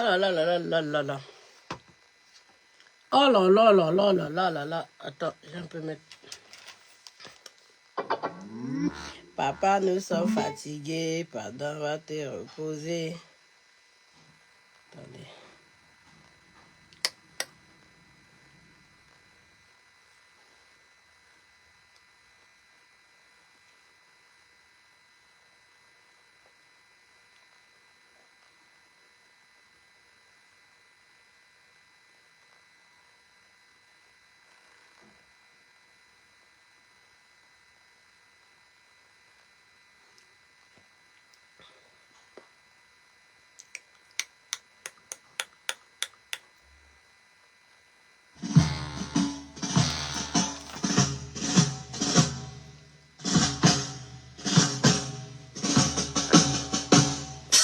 Ah là là là là là là. Oh là là là là là là là là. Attends, j'ai un peu mettre. Papa, nous sommes fatigués. Pardon, va te reposer. Attendez.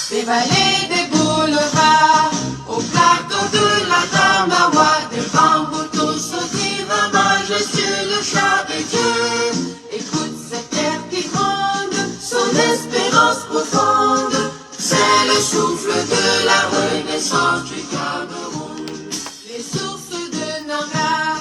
Des vallées, des boulevards, au plateau de la Tamawa, des bambous sautés ramagés sur le char de Dieu. Écoute cette terre qui gronde, son espérance profonde, c'est le souffle de la renaissance du Cameroun. Les sources de Nanga,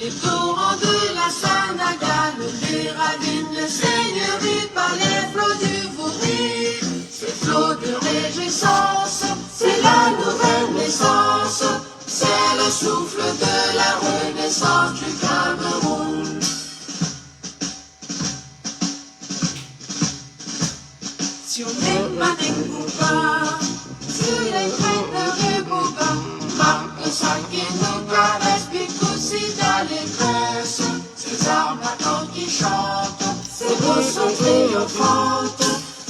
les torrents de la Sanaga, les ravines, les seigneuries par les flots du Vouri. Ces flots de réjouissance, c'est la nouvelle naissance, c'est le souffle de la renaissance du Cameroun. Sur les manèques Bouba, sur les crêtes de Bouba, Marc Sac et nous caresse, Picouci d'allégresse, ces armatants qui chantent, ces beaux sons triomphantes.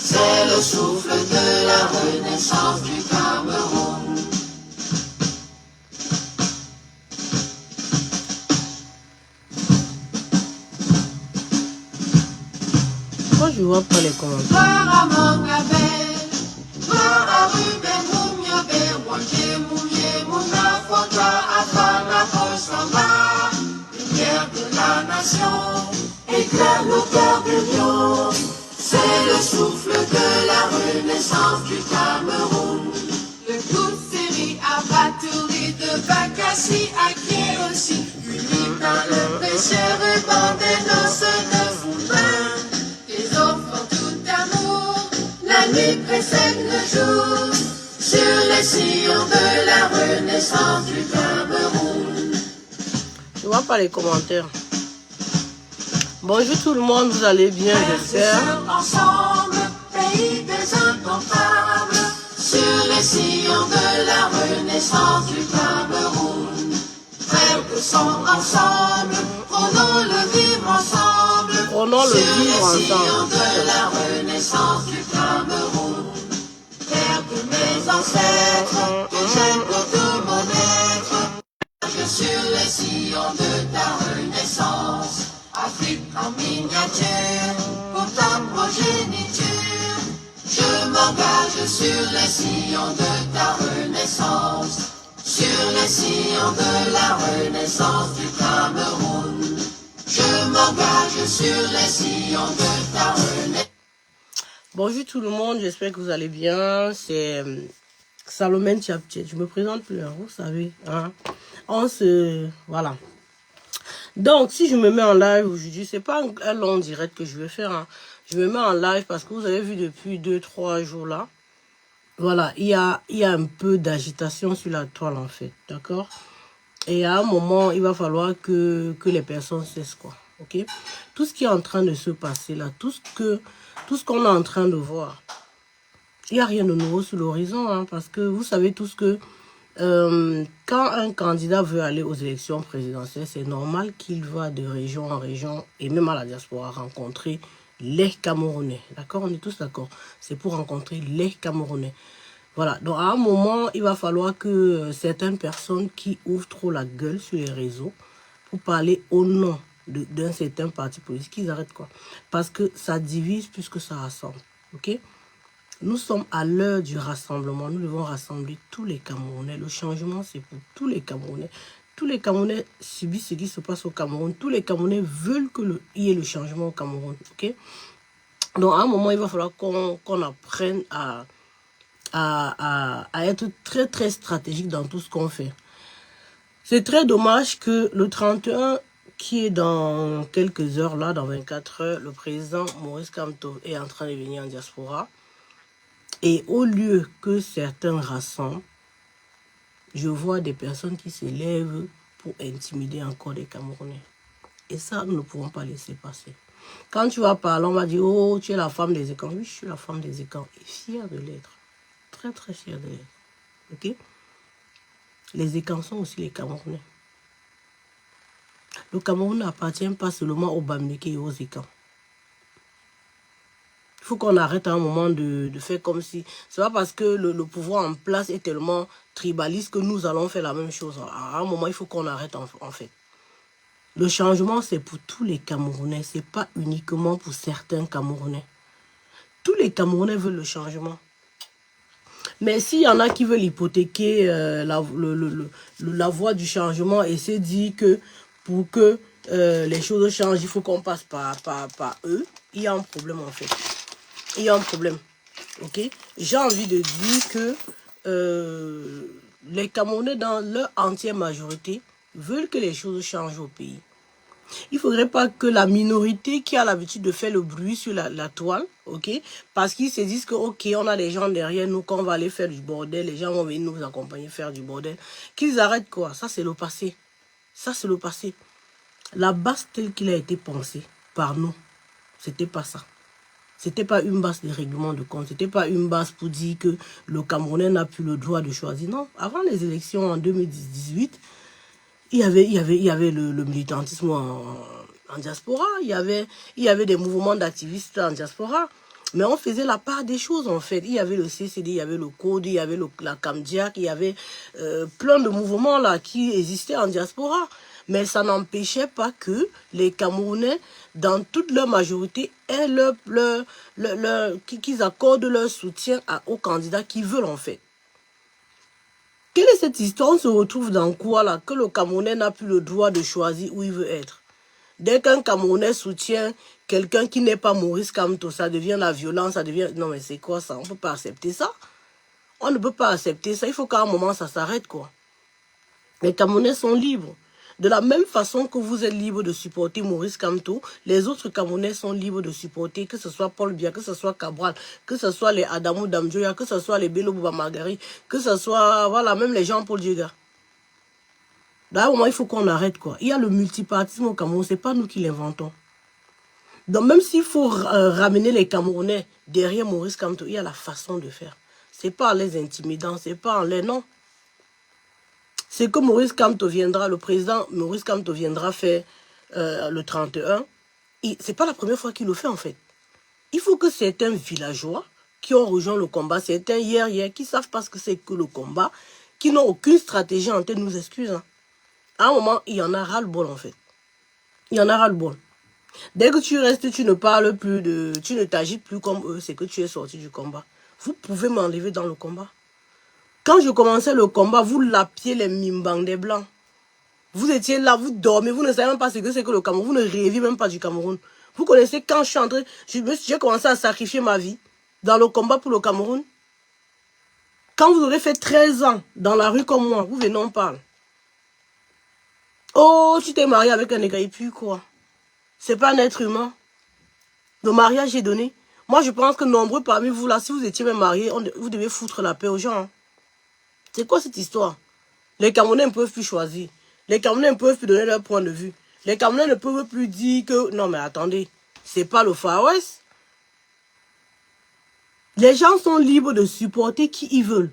C'est le souffle de la renaissance du Cameroun. Moi, je vois pas les commentaires. Gloire à Mangabel, gloire à Ruben Moumiober, Wanje Moumie Mouna Fonda, Afana Kosamba, lumière de la nation, éclaire nos cœurs d'union. C'est le souffle de la renaissance du Cameroun. Le Kousseri à Batouri, de Bakassi à Kéossi, unis dans le précieux ruban des noces de Foulin. Les enfants tout amour, la nuit précède le jour, sur les sillons de la renaissance du Cameroun. Je vois pas les commentaires. Bonjour tout le monde, vous allez bien, j'espère. Ensemble, pays des incomptables, sur les sillons de la renaissance du Cameroun. Frères de sang ensemble, prenons le vivre ensemble, Prenons le sur vivre les sillons ensemble. de la renaissance du Cameroun. Terre de mes ancêtres, que j'aime de tout mon être, je sur les sillons de ta renaissance. Afrique en miniature, pour ta progéniture, je m'engage sur les sillons de ta renaissance, sur les sillons de la renaissance du Cameroun. Je m'engage sur les sillons de ta renaissance. Bonjour tout le monde, j'espère que vous allez bien. C'est Salomène Tchaptiet. Je me présente plus, hein, vous savez. Hein. Voilà. Donc, si je me mets en live aujourd'hui, c'est pas un long direct que je vais faire. Hein. Je me mets en live parce que vous avez vu depuis 2-3 jours là. Voilà, il y a un peu d'agitation sur la toile en fait, d'accord? Et à un moment, il va falloir que les personnes cessent quoi, ok? Tout ce qui est en train de se passer là, tout ce qu'on est en train de voir, il n'y a rien de nouveau sur l'horizon, hein, parce que vous savez tous que quand un candidat veut aller aux élections présidentielles, c'est normal qu'il va de région en région et même à la diaspora rencontrer les Camerounais. D'accord? On est tous d'accord. C'est pour rencontrer les Camerounais. Voilà. Donc, à un moment, il va falloir que certaines personnes qui ouvrent trop la gueule sur les réseaux pour parler au nom d'un certain parti politique, qu'ils arrêtent quoi. Parce que ça divise plus que ça rassemble. Ok? Nous sommes à l'heure du rassemblement. Nous devons rassembler tous les Camerounais. Le changement, c'est pour tous les Camerounais. Tous les Camerounais subissent ce qui se passe au Cameroun. Tous les Camerounais veulent qu'il y ait le changement au Cameroun. Okay? Donc, à un moment, il va falloir qu'on apprenne à à être très très stratégique dans tout ce qu'on fait. C'est très dommage que le 31, qui est dans quelques heures, là, dans 24 heures, le président Maurice Kamto est en train de venir en diaspora. Et au lieu que certains rassemblent, je vois des personnes qui se lèvent pour intimider encore des Camerounais. Et ça, nous ne pouvons pas laisser passer. Quand tu vas parler, on va dire, oh, tu es la femme des écans. Oui, je suis la femme des écans et fière de l'être. Très, très fière de l'être. Ok? Les écans sont aussi les Camerounais. Le Cameroun n'appartient pas seulement aux Bamileke et aux écans. Il faut qu'on arrête à un moment de faire comme si... C'est pas parce que le pouvoir en place est tellement tribaliste que nous allons faire la même chose. À un moment, il faut qu'on arrête en fait. Le changement, c'est pour tous les Camerounais. C'est pas uniquement pour certains Camerounais. Tous les Camerounais veulent le changement. Mais s'il y en a qui veulent hypothéquer la voie du changement et se dire que pour que les choses changent, il faut qu'on passe par eux, il y a un problème en fait. Il y a un problème. Ok? J'ai envie de dire que les Camerounais, dans leur entière majorité, veulent que les choses changent au pays. Il ne faudrait pas que la minorité qui a l'habitude de faire le bruit sur la toile, ok, parce qu'ils se disent que, ok, on a des gens derrière nous, qu'on va aller faire du bordel, les gens vont venir nous accompagner faire du bordel, qu'ils arrêtent quoi? Ça, c'est le passé. Ça, c'est le passé. La base telle qu'il a été pensé par nous, c'était pas ça. C'était pas une base de règlement de compte. C'était pas une base pour dire que le Camerounais n'a plus le droit de choisir. Non, avant les élections en 2018, il y avait le militantisme en diaspora, il y avait des mouvements d'activistes en diaspora, mais on faisait la part des choses en fait. Il y avait le CCD, il y avait le CODE, il y avait la CAMDIAC, il y avait plein de mouvements là qui existaient en diaspora. Mais ça n'empêchait pas que les Camerounais, dans toute leur majorité, aient qu'ils accordent leur soutien aux candidats qu'ils veulent en fait. Quelle est cette histoire? On se retrouve dans quoi là? Que le Camerounais n'a plus le droit de choisir où il veut être. Dès qu'un Camerounais soutient quelqu'un qui n'est pas Maurice Kamto, ça devient la violence, ça devient... Non mais c'est quoi ça? On ne peut pas accepter ça. On ne peut pas accepter ça. Il faut qu'à un moment ça s'arrête quoi. Les Camerounais sont libres. De la même façon que vous êtes libre de supporter Maurice Kamto, les autres Camerounais sont libres de supporter, que ce soit Paul Biya, que ce soit Cabral, que ce soit les Adamou Damjoya, que ce soit les Bello Bouba Magari, que ce soit, voilà, même les Jean-Paul Diega. D'un moment, il faut qu'on arrête, quoi. Il y a le multipartisme au Cameroun, c'est pas nous qui l'inventons. Donc, même s'il faut ramener les Camerounais derrière Maurice Kamto, il y a la façon de faire. C'est pas en les intimidant, c'est pas en les... Non. C'est que Maurice Kamto viendra, le président Maurice Kamto viendra faire le 31. C'est pas la première fois qu'il le fait en fait. Il faut que certains villageois qui ont rejoint le combat, certains hier, qui savent pas ce que c'est que le combat, qui n'ont aucune stratégie en tête, nous excusent. Hein. À un moment, il y en a ras-le-bol en fait. Il y en a ras-le-bol. Dès que tu restes, tu ne parles plus de... Tu ne t'agites plus comme eux, c'est que tu es sorti du combat. Vous pouvez m'enlever dans le combat. Quand je commençais le combat, vous lapiez les mimbang des Blancs. Vous étiez là, vous dormez, vous ne savez même pas ce que c'est que le Cameroun. Vous ne rêviez même pas du Cameroun. Vous connaissez quand je suis entré, j'ai commencé à sacrifier ma vie dans le combat pour le Cameroun. Quand vous aurez fait 13 ans dans la rue comme moi, vous venez, on parle. Oh, tu t'es marié avec un nègre, et puis quoi? C'est pas un être humain. Le mariage est donné. Moi, je pense que nombreux parmi vous là, si vous étiez même mariés, vous devez foutre la paix aux gens. Hein. C'est quoi cette histoire? Les Camerounais ne peuvent plus choisir. Les Camerounais ne peuvent plus donner leur point de vue. Les Camerounais ne peuvent plus dire que... Non mais attendez, c'est pas le Far West. Les gens sont libres de supporter qui ils veulent.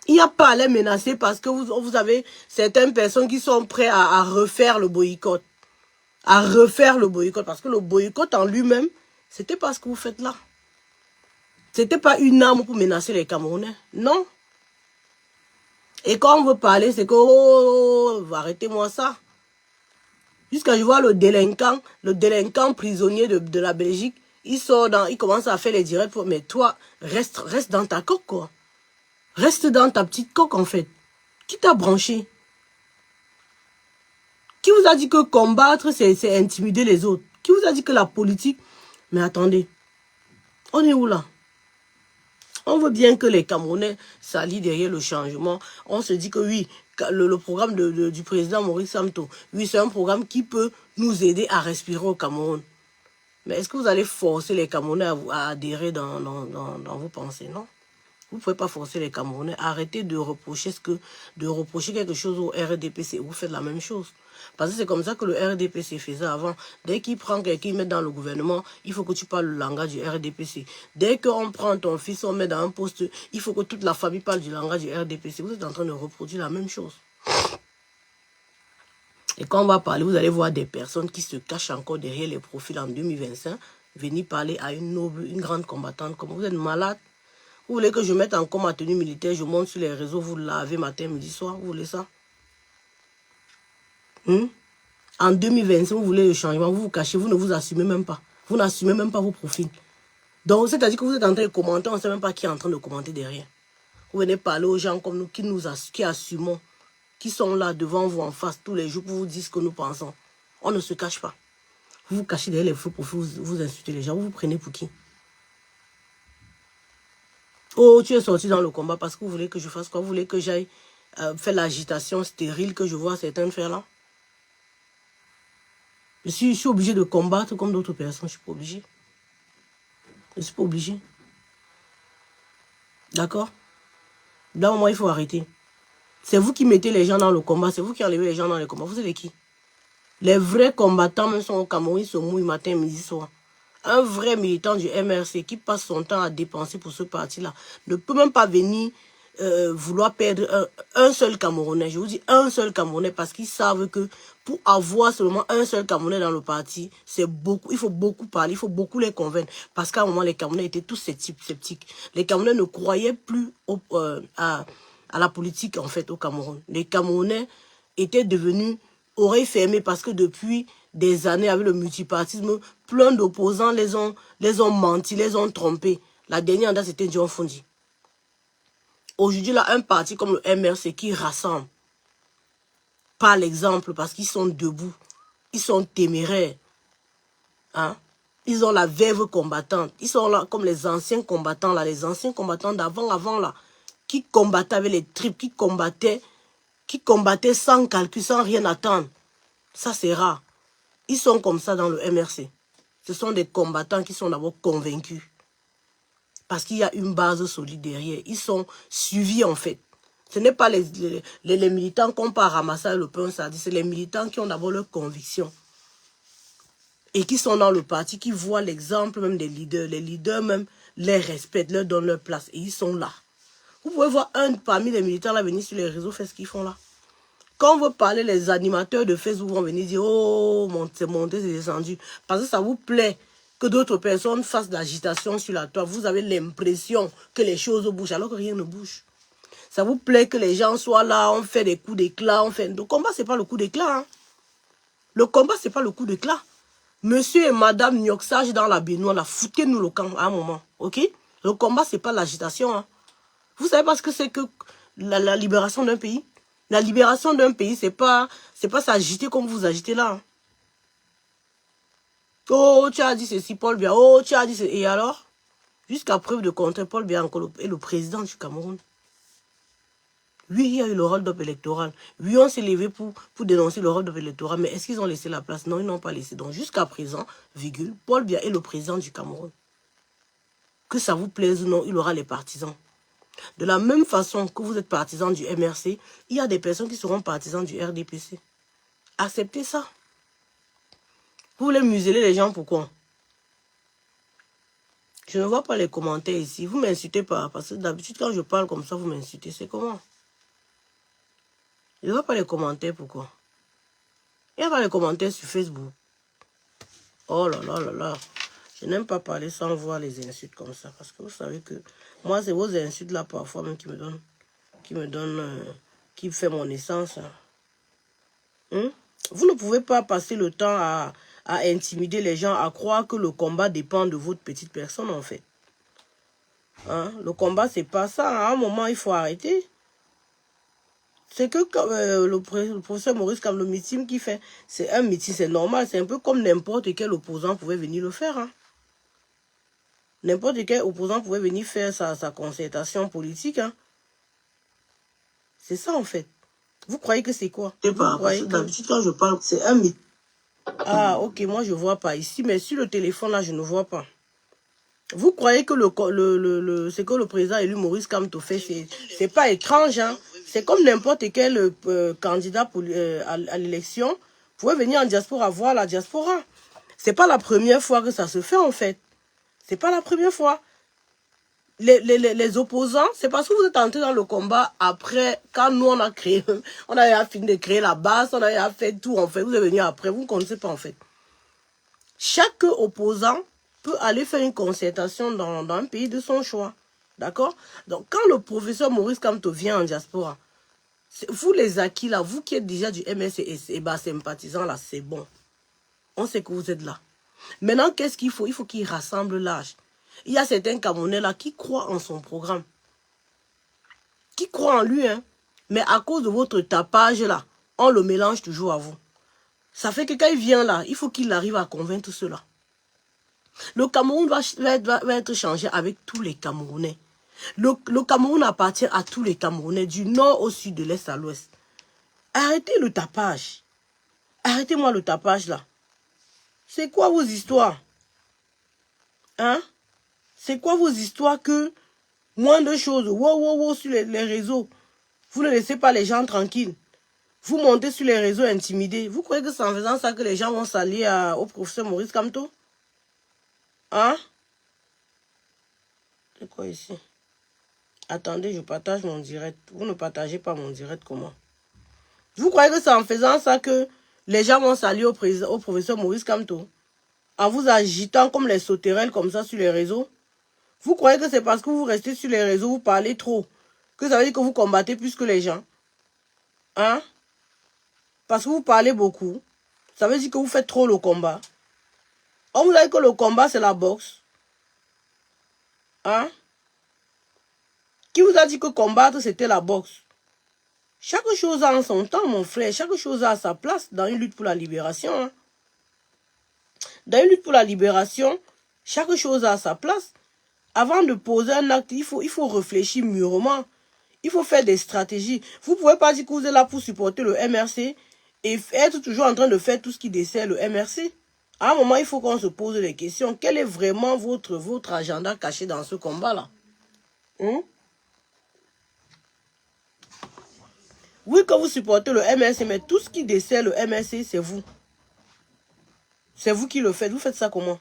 Il n'y a pas à les menacer parce que vous avez certaines personnes qui sont prêtes à refaire le boycott. À refaire le boycott. Parce que le boycott en lui-même, c'était pas ce que vous faites là. C'était pas une arme pour menacer les Camerounais. Non. Et quand on veut parler, c'est que, oh, arrêtez-moi ça. Jusqu'à je vois le délinquant prisonnier de la Belgique, il commence à faire les directs. Mais toi, reste dans ta coque, quoi. Reste dans ta petite coque, en fait. Qui t'a branché? Qui vous a dit que combattre, c'est intimider les autres? Qui vous a dit que la politique... Mais attendez, on est où là? On veut bien que les Camerounais s'allient derrière le changement. On se dit que oui, le programme du président Maurice Kamto, oui, c'est un programme qui peut nous aider à respirer au Cameroun. Mais est-ce que vous allez forcer les Camerounais à adhérer dans vos pensées? Non. Vous ne pouvez pas forcer les Camerounais. Arrêtez de reprocher quelque chose au RDPC. Vous faites la même chose. Parce que c'est comme ça que le RDPC faisait avant. Dès qu'il prend quelqu'un, il met dans le gouvernement, il faut que tu parles le langage du RDPC. Dès qu'on prend ton fils, on met dans un poste, il faut que toute la famille parle du langage du RDPC. Vous êtes en train de reproduire la même chose. Et quand on va parler, vous allez voir des personnes qui se cachent encore derrière les profils en 2025, venir parler à une grande combattante comme vous êtes malade. Vous voulez que je mette en com ma tenue militaire, je monte sur les réseaux, vous lavez matin, midi, soir, vous voulez ça? En 2025, vous voulez le changement, vous vous cachez, vous ne vous assumez même pas. Vous n'assumez même pas vos profils. Donc, c'est-à-dire que vous êtes en train de commenter, on ne sait même pas qui est en train de commenter derrière. Vous venez parler aux gens comme nous, qui assumons, qui sont là devant vous en face tous les jours pour vous dire ce que nous pensons. On ne se cache pas. Vous vous cachez derrière les faux profils, vous insultez les gens, vous vous prenez pour qui? Oh, tu es sorti dans le combat parce que vous voulez que je fasse quoi? Vous voulez que j'aille faire l'agitation stérile que je vois certains faire là? Je suis obligé de combattre comme d'autres personnes, je ne suis pas obligé. Je ne suis pas obligé. D'accord? Là, moi, il faut arrêter. C'est vous qui mettez les gens dans le combat, c'est vous qui enlevez les gens dans le combat. Vous êtes qui? Les vrais combattants, même sont au Cameroun, ils se mouillent matin, midi, soir. Un vrai militant du MRC qui passe son temps à dépenser pour ce parti-là ne peut même pas venir vouloir perdre un seul Camerounais. Je vous dis un seul Camerounais parce qu'ils savent que pour avoir seulement un seul Camerounais dans le parti, c'est beaucoup. Il faut beaucoup parler, il faut beaucoup les convaincre. Parce qu'à un moment, les Camerounais étaient tous sceptiques. Les Camerounais ne croyaient plus à la politique, en fait, au Cameroun. Les Camerounais étaient devenus oreilles fermées parce que depuis des années, avec le multipartisme, plein d'opposants les ont menti, les ont trompés. La dernière en date, c'était John Fondi. Aujourd'hui, là, un parti comme le MRC qui rassemble par l'exemple parce qu'ils sont debout, ils sont téméraires. Hein? Ils ont la verve combattante. Ils sont là comme les anciens combattants, là, les anciens combattants d'avant, là, qui combattaient avec les tripes, qui combattaient sans calcul, sans rien attendre. Ça, c'est rare. Ils sont comme ça dans le MRC. Ce sont des combattants qui sont d'abord convaincus. Parce qu'il y a une base solide derrière. Ils sont suivis, en fait. Ce n'est pas les militants qu'on part ramasser le pain, ça dit. C'est les militants qui ont d'abord leur conviction. Et qui sont dans le parti, qui voient l'exemple même des leaders. Les leaders même les respectent, leur donnent leur place. Et ils sont là. Vous pouvez voir un parmi les militants là venir sur les réseaux faire ce qu'ils font là. Quand on veut parler, les animateurs de Facebook vont venir dire « Oh, c'est monté, c'est descendu ». Parce que ça vous plaît que d'autres personnes fassent de l'agitation sur la toile. Vous avez l'impression que les choses bougent alors que rien ne bouge. Ça vous plaît que les gens soient là, on fait des coups d'éclat. Le combat, ce n'est pas le coup d'éclat. Hein. Le combat, ce n'est pas le coup d'éclat. Monsieur et madame Nyoxage dans la baignoire, là, foutez-nous le camp à un moment. Ok? Le combat, ce n'est pas l'agitation. Hein. Vous savez pas ce que c'est que la libération d'un pays? La libération d'un pays, c'est pas s'agiter comme vous agitez là. Hein. Oh, tu as dit ceci, Paul Biya. Oh, tu as dit ceci. Et alors? Jusqu'à preuve de contraire, Paul Biya est le président du Cameroun. Oui, il y a eu le hold-up électoral. Oui, on s'est levé pour dénoncer le hold-up électoral. Mais est-ce qu'ils ont laissé la place? Non, ils n'ont pas laissé. Donc, jusqu'à présent, virgule, Paul Biya est le président du Cameroun. Que ça vous plaise ou non, il aura les partisans. De la même façon que vous êtes partisan du MRC, il y a des personnes qui seront partisans du RDPC. Acceptez ça. Vous voulez museler les gens, pourquoi? Je ne vois pas les commentaires ici. Vous ne m'insultez pas, parce que d'habitude, quand je parle comme ça, vous m'insultez. C'est comment? Je ne vois pas les commentaires, pourquoi? Il n'y a pas les commentaires sur Facebook. Oh là là là là. Je n'aime pas parler sans voir les insultes comme ça, parce que vous savez que moi, c'est vos insultes là parfois même qui fait mon essence. Hein? Vous ne pouvez pas passer le temps à intimider les gens, à croire que le combat dépend de votre petite personne en fait. Hein? Le combat, c'est pas ça. À un moment, il faut arrêter. C'est que le professeur Maurice Kamto, le meeting qu'il fait, c'est un meeting, c'est normal. C'est un peu comme n'importe quel opposant pouvait venir le faire. Hein? N'importe quel opposant pouvait venir faire sa concertation politique. Hein. C'est ça, en fait. Vous croyez que c'est quoi? Parce que d'habitude, quand je parle, c'est un mythe. Ah, ok, moi, je ne vois pas ici. Mais sur le téléphone, là, je ne vois pas. Vous croyez que ce que le président élu Maurice Kamto fait, c'est pas étrange, hein? C'est comme n'importe quel candidat à l'élection pouvait venir en diaspora, voir la diaspora. C'est pas la première fois que ça se fait, en fait. C'est pas la première fois. Les opposants, c'est parce que vous êtes entrés dans le combat après, quand nous on a fini de créer la base, on a fait tout, en fait. Vous êtes venus après, vous ne connaissez pas, en fait. Chaque opposant peut aller faire une concertation dans un pays de son choix. D'accord? Donc, quand le professeur Maurice Kamto vient en diaspora, vous les acquis là, vous qui êtes déjà du MS et sympathisants là, c'est bon. On sait que vous êtes là. Maintenant, qu'est-ce qu'il faut? Il faut qu'il rassemble l'âge. Il y a certains Camerounais là qui croient en son programme. Qui croient en lui, hein. Mais à cause de votre tapage là, on le mélange toujours à vous. Ça fait que quand il vient là, il faut qu'il arrive à convaincre ceux-là. Le Cameroun va être changé avec tous les Camerounais. Le Cameroun appartient à tous les Camerounais, du nord au sud, de l'est à l'ouest. Arrêtez le tapage. Arrêtez-moi le tapage là. C'est quoi vos histoires? Hein? C'est quoi vos histoires que moins de choses, wow, sur les réseaux. Vous ne laissez pas les gens tranquilles. Vous montez sur les réseaux intimidés. Vous croyez que c'est en faisant ça que les gens vont s'allier au professeur Maurice Kamto? Hein? C'est quoi ici? Attendez, je partage mon direct. Vous ne partagez pas mon direct, comment? Vous croyez que c'est en faisant ça que les gens vont s'allier au professeur Maurice Kamto? En vous agitant comme les sauterelles comme ça sur les réseaux? Vous croyez que c'est parce que vous restez sur les réseaux, vous parlez trop, que ça veut dire que vous combattez plus que les gens? Hein? Parce que vous parlez beaucoup, ça veut dire que vous faites trop le combat. On vous a dit que le combat, c'est la boxe. Hein? Qui vous a dit que combattre, c'était la boxe? Chaque chose a en son temps, mon frère. Chaque chose a sa place dans une lutte pour la libération. Hein? Dans une lutte pour la libération, chaque chose a sa place. Avant de poser un acte, il faut réfléchir mûrement. Il faut faire des stratégies. Vous ne pouvez pas dire que vous êtes là pour supporter le MRC et être toujours en train de faire tout ce qui dessert le MRC. À un moment, il faut qu'on se pose des questions. Quel est vraiment votre agenda caché dans ce combat-là? Oui, que vous supportez le MRC, mais tout ce qui dessert le MRC, c'est vous. C'est vous qui le faites. Vous faites ça comment?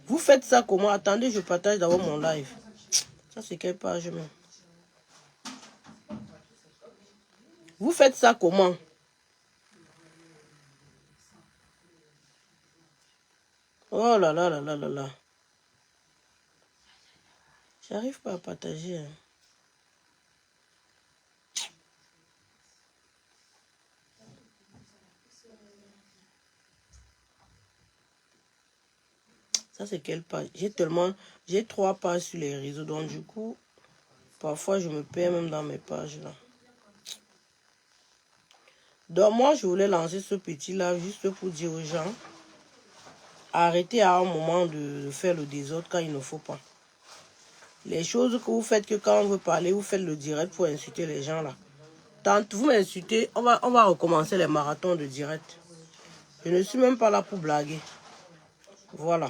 Vous faites ça comment? Attendez, je partage d'abord mon live. Ça, c'est quelle page même? Vous faites ça comment? Oh là là là là là là. J'arrive pas à partager. Hein. Ça, c'est quelle page? J'ai 3 pages sur les réseaux, donc du coup, parfois, je me perds même dans mes pages, là. Donc, moi, je voulais lancer ce petit live juste pour dire aux gens, arrêtez à un moment de faire le désordre quand il ne faut pas. Les choses que vous faites, que quand on veut parler, vous faites le direct pour insulter les gens, là. Tant vous m'insultez, on va recommencer les marathons de direct. Je ne suis même pas là pour blaguer. Voilà.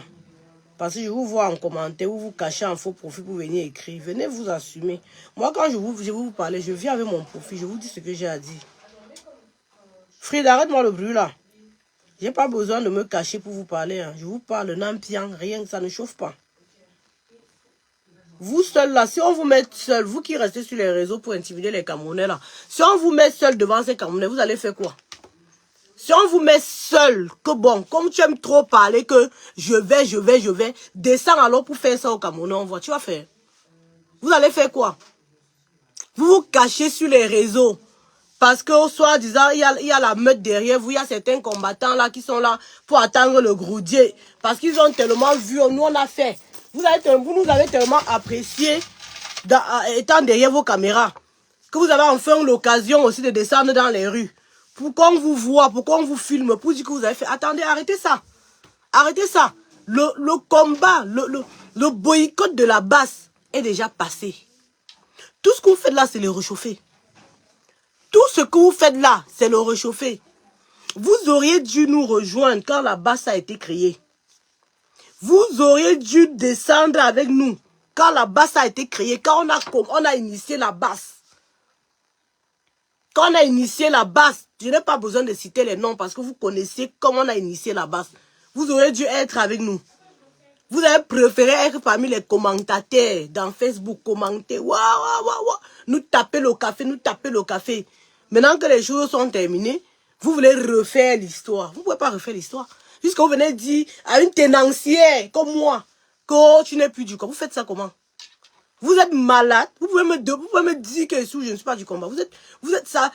Parce que je vous vois en commentaire, vous vous cachez en faux profil pour venir écrire. Venez vous assumer. Moi, quand je vous parler, je viens avec mon profil. Je vous dis ce que j'ai à dire. Fred, arrête-moi le bruit là. J'ai pas besoin de me cacher pour vous parler. Hein. Je vous parle n'impiant, rien, ça ne chauffe pas. Vous seul là, si on vous met seul, vous qui restez sur les réseaux pour intimider les Camerounais là, si on vous met seul devant ces Camerounais, vous allez faire quoi? Si on vous met seul, que bon, comme tu aimes trop parler, que je vais, descends alors pour faire ça au Camerounais, on voit, tu vas faire. Vous allez faire quoi? Vous vous cachez sur les réseaux. Parce que au soir disant, il y a la meute derrière vous, il y a certains combattants là qui sont là pour attendre le groudier. Parce qu'ils ont tellement vu, nous on a fait. Vous nous avez tellement apprécié étant derrière vos caméras. Que vous avez enfin l'occasion aussi de descendre dans les rues. Pour qu'on vous voit, pour qu'on vous filme, pour dire que vous avez fait. Attendez, arrêtez ça. Arrêtez ça. Le combat, le boycott de la base est déjà passé. Tout ce que vous faites là, c'est le réchauffer. Tout ce que vous faites là, c'est le réchauffer. Vous auriez dû nous rejoindre quand la base a été créée. Vous auriez dû descendre avec nous quand la base a été créée, quand on a initié la base. Quand on a initié la base, je n'ai pas besoin de citer les noms parce que vous connaissez comment on a initié la base. Vous auriez dû être avec nous. Vous avez préféré être parmi les commentateurs dans Facebook, commenter, waouh, nous taper le café, nous taper le café. Maintenant que les choses sont terminées, vous voulez refaire l'histoire. Vous ne pouvez pas refaire l'histoire. Jusqu'à vous venez dire à une tenancière comme moi que oh, tu n'es plus du combat. Vous faites ça comment? Vous êtes malade. Vous pouvez me dire que je ne suis pas du combat. Vous êtes ça.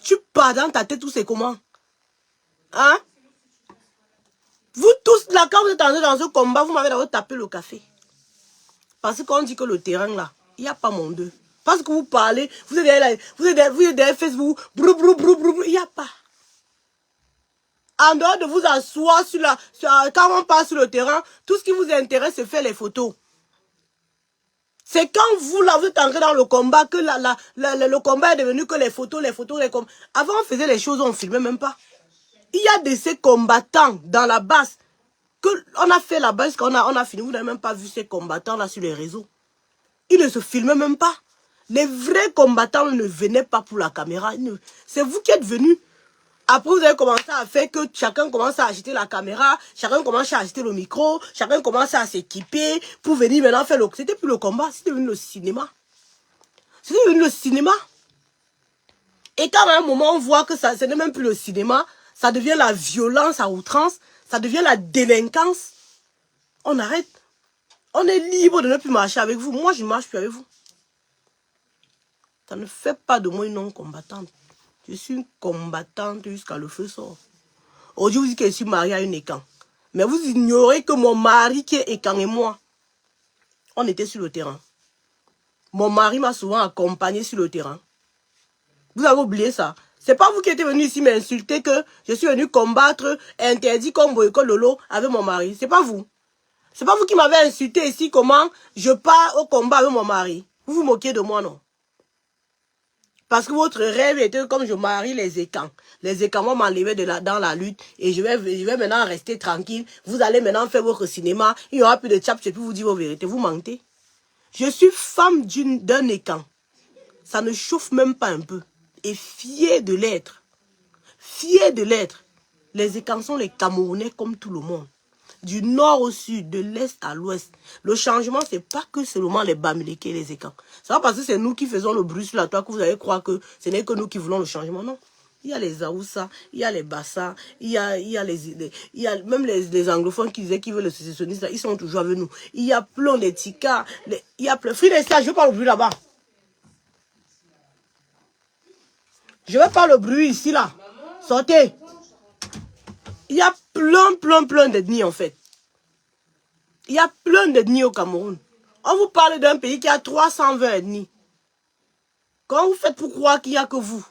Tu pars dans ta tête, tout c'est comment? Hein? Vous tous là, quand vous êtes entrés dans ce combat, vous m'avez d'abord tapé le café. Parce qu'on dit que le terrain là, il n'y a pas mon deux. Parce que vous parlez, vous êtes derrière Facebook, il n'y a pas. En dehors de vous asseoir quand on passe sur le terrain, tout ce qui vous intéresse, c'est faire les photos. C'est quand vous, là, vous êtes entré dans le combat que le combat est devenu que les photos, les combats. Avant, on faisait les choses, on ne filmait même pas. Il y a de ces combattants dans la base qu'on a fait la base, on a fini. Vous n'avez même pas vu ces combattants-là sur les réseaux. Ils ne se filmaient même pas. Les vrais combattants ne venaient pas pour la caméra. C'est vous qui êtes venus. Après, vous avez commencé à faire que chacun commence à acheter la caméra, chacun commence à acheter le micro, chacun commence à s'équiper pour venir maintenant faire le... C'était plus le combat, c'était devenu le cinéma. C'était devenu le cinéma. Et quand à un moment, on voit que ce n'est même plus le cinéma, ça devient la violence à outrance, ça devient la délinquance. On arrête. On est libre de ne plus marcher avec vous. Moi, je ne marche plus avec vous. Ça ne fait pas de moi une non-combattante. Je suis une combattante jusqu'à le feu sort. Aujourd'hui, vous dites que je suis mariée à une écan. Mais vous ignorez que mon mari qui est écan et moi, on était sur le terrain. Mon mari m'a souvent accompagné sur le terrain. Vous avez oublié ça. C'est pas vous qui êtes venu ici m'insulter que je suis venu combattre interdit comme boycott Lolo avec mon mari. C'est pas vous. C'est pas vous qui m'avez insulté ici comment je pars au combat avec mon mari. Vous vous moquez de moi, non? Parce que votre rêve était que comme je marie les écans. Les écans vont m'enlever dans la lutte et je vais maintenant rester tranquille. Vous allez maintenant faire votre cinéma. Il n'y aura plus de tchap, je peux vous dire vos vérités. Vous mentez. Je suis femme d'un écan. Ça ne chauffe même pas un peu. Et fier de l'être. Fier de l'être. Les écans sont les Camerounais comme tout le monde. Du nord au sud, de l'est à l'ouest. Le changement, c'est pas que seulement les Bamileke et les écans. C'est pas parce que c'est nous qui faisons le bruit sur la toile que vous allez croire que ce n'est que nous qui voulons le changement. Non. Il y a les Aoussa, il y a les Bassa, il y a même les anglophones qui disaient qu'ils veulent le sécessionnisme, ils sont toujours avec nous. Il y a plein de Tika, il y a plein. Frida, je veux pas le bruit là-bas. Je veux pas le bruit ici, là. Sortez. Il y a plein d'ethnies en fait. Il y a plein d'ethnies au Cameroun. On vous parle d'un pays qui a 320 ethnies. Comment vous faites pour croire qu'il n'y a que vous?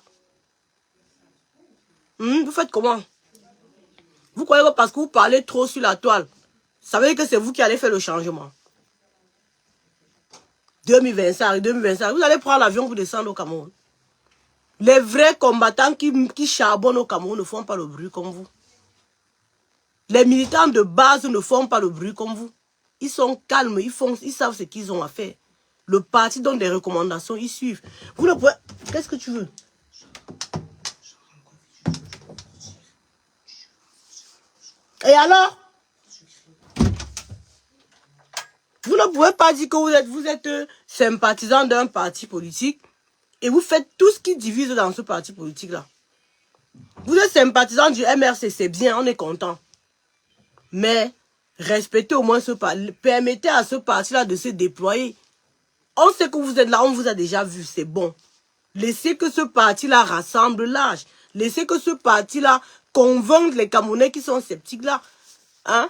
Vous faites comment? Vous croyez que parce que vous parlez trop sur la toile, ça veut dire que c'est vous qui allez faire le changement. 2025, vous allez prendre l'avion pour descendre au Cameroun. Les vrais combattants qui charbonnent au Cameroun ne font pas le bruit comme vous. Les militants de base ne font pas le bruit comme vous. Ils sont calmes, ils savent ce qu'ils ont à faire. Le parti donne des recommandations, ils suivent. Vous ne pouvez... Qu'est-ce que tu veux? Et alors? Vous ne pouvez pas dire que vous êtes sympathisant d'un parti politique et vous faites tout ce qui divise dans ce parti politique-là. Vous êtes sympathisant du MRC, c'est bien, on est content. Mais respectez au moins ce parti. Permettez à ce parti-là de se déployer. On sait que vous êtes là, on vous a déjà vu, c'est bon. Laissez que ce parti-là rassemble l'âge. Laissez que ce parti-là convainque les Camerounais qui sont sceptiques là. Hein?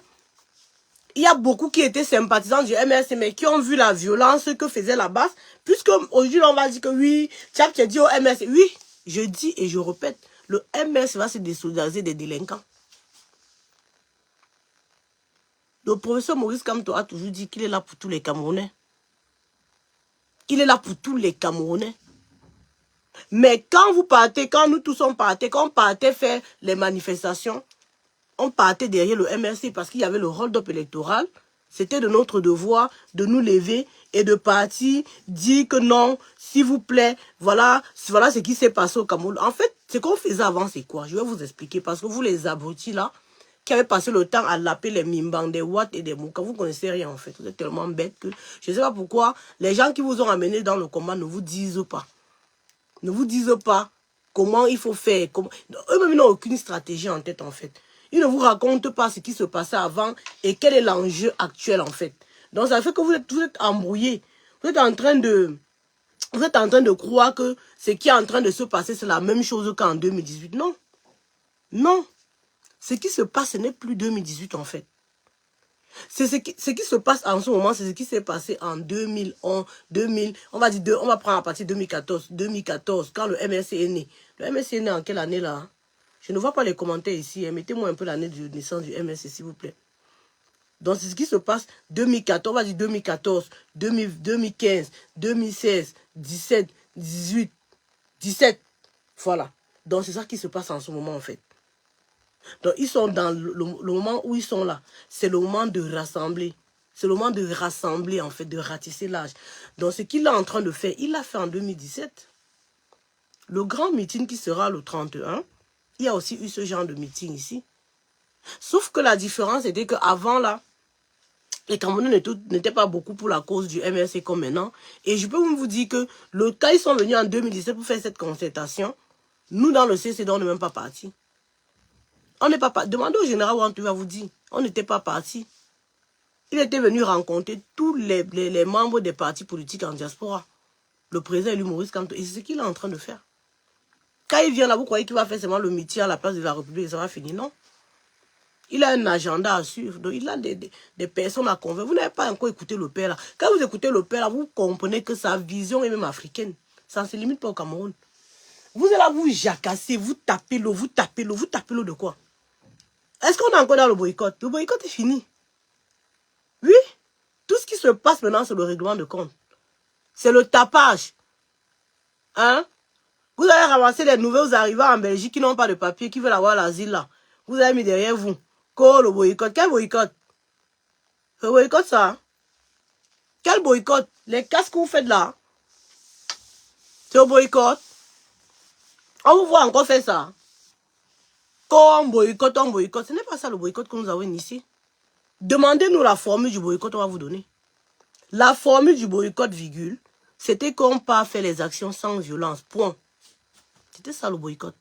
Il y a beaucoup qui étaient sympathisants du MRC, mais qui ont vu la violence que faisait la base. Puisque aujourd'hui, on va dire que oui, Tchap, tu as dit au MRC. Oui, je dis et je répète, le MRC va se désolidariser des délinquants. Le professeur Maurice Kamto a toujours dit qu'il est là pour tous les Camerounais. Il est là pour tous les Camerounais. Mais quand vous partez, quand nous tous on partait, quand on partait faire les manifestations, on partait derrière le MRC parce qu'il y avait le hold-up électoral. C'était de notre devoir de nous lever et de partir, dire que non, s'il vous plaît, voilà ce qui s'est passé au Cameroun. En fait, ce qu'on faisait avant, c'est quoi? Je vais vous expliquer parce que vous les abrutis là, qui avaient passé le temps à laper les Mimbang, des Watt et des Mouka, vous ne connaissez rien en fait. Vous êtes tellement bêtes que je ne sais pas pourquoi les gens qui vous ont amené dans le combat ne vous disent pas. Ne vous disent pas comment il faut faire. Eux-mêmes n'ont aucune stratégie en tête en fait. Ils ne vous racontent pas ce qui se passait avant et quel est l'enjeu actuel en fait. Donc ça fait que vous êtes embrouillés. Vous êtes en train de croire que ce qui est en train de se passer, c'est la même chose qu'en 2018. Non. Non. Ce qui se passe, ce n'est plus 2018 en fait. Ce qui se passe en ce moment, c'est ce qui s'est passé en 2011, 2000, on va prendre à partir de 2014, quand le MRC est né. Le MRC est né en quelle année là? Je ne vois pas les commentaires ici. Mettez-moi un peu l'année de naissance du MRC, s'il vous plaît. Donc, c'est ce qui se passe 2014, on va dire 2014, 2015, 2016, 17, 18, 17. Voilà. Donc, c'est ça qui se passe en ce moment, en fait. Donc, ils sont dans le moment où ils sont là. C'est le moment de rassembler. C'est le moment de rassembler, en fait, de ratisser l'âge. Donc, ce qu'il est en train de faire, il l'a fait en 2017. Le grand meeting qui sera le 31, il y a aussi eu ce genre de meeting ici. Sauf que la différence était qu'avant, là, les Camerounais n'étaient pas beaucoup pour la cause du MRC comme maintenant. Et je peux vous dire que quand ils sont venus en 2017 pour faire cette concertation, nous, dans le CCD, on n'est même pas partis. On n'est pas partis. Demandez au général Wantou va vous dire, on n'était pas partis. Il était venu rencontrer tous les membres des partis politiques en diaspora. Le président élu Maurice Kamto. Et c'est ce qu'il est en train de faire. Quand il vient là, vous croyez qu'il va faire seulement le meeting à la place de la République et ça va finir? Non. Il a un agenda à suivre. Donc, il a des personnes à convaincre. Vous n'avez pas encore écouté le père là. Quand vous écoutez le père là, vous comprenez que sa vision est même africaine. Ça ne se limite pas au Cameroun. Vous êtes là, vous jacassez, vous tapez l'eau, vous tapez l'eau, vous tapez l'eau de quoi? Est-ce qu'on est encore dans le boycott? Le boycott est fini. Oui. Tout ce qui se passe maintenant, c'est le règlement de compte. C'est le tapage. Hein? Vous avez ramassé les nouveaux arrivants en Belgique qui n'ont pas de papier, qui veulent avoir l'asile là. Vous avez mis derrière vous. Quoi le boycott? Quel boycott? Le boycott ça? Quel boycott? Les casques que vous faites là? C'est au boycott? On vous voit encore faire ça? Quand on boycott, on boycott. Ce n'est pas ça le boycott que nous avons initié. Demandez-nous la formule du boycott, on va vous donner. La formule du boycott, virgule, c'était qu'on part faire les actions sans violence. Point. C'était ça le boycott.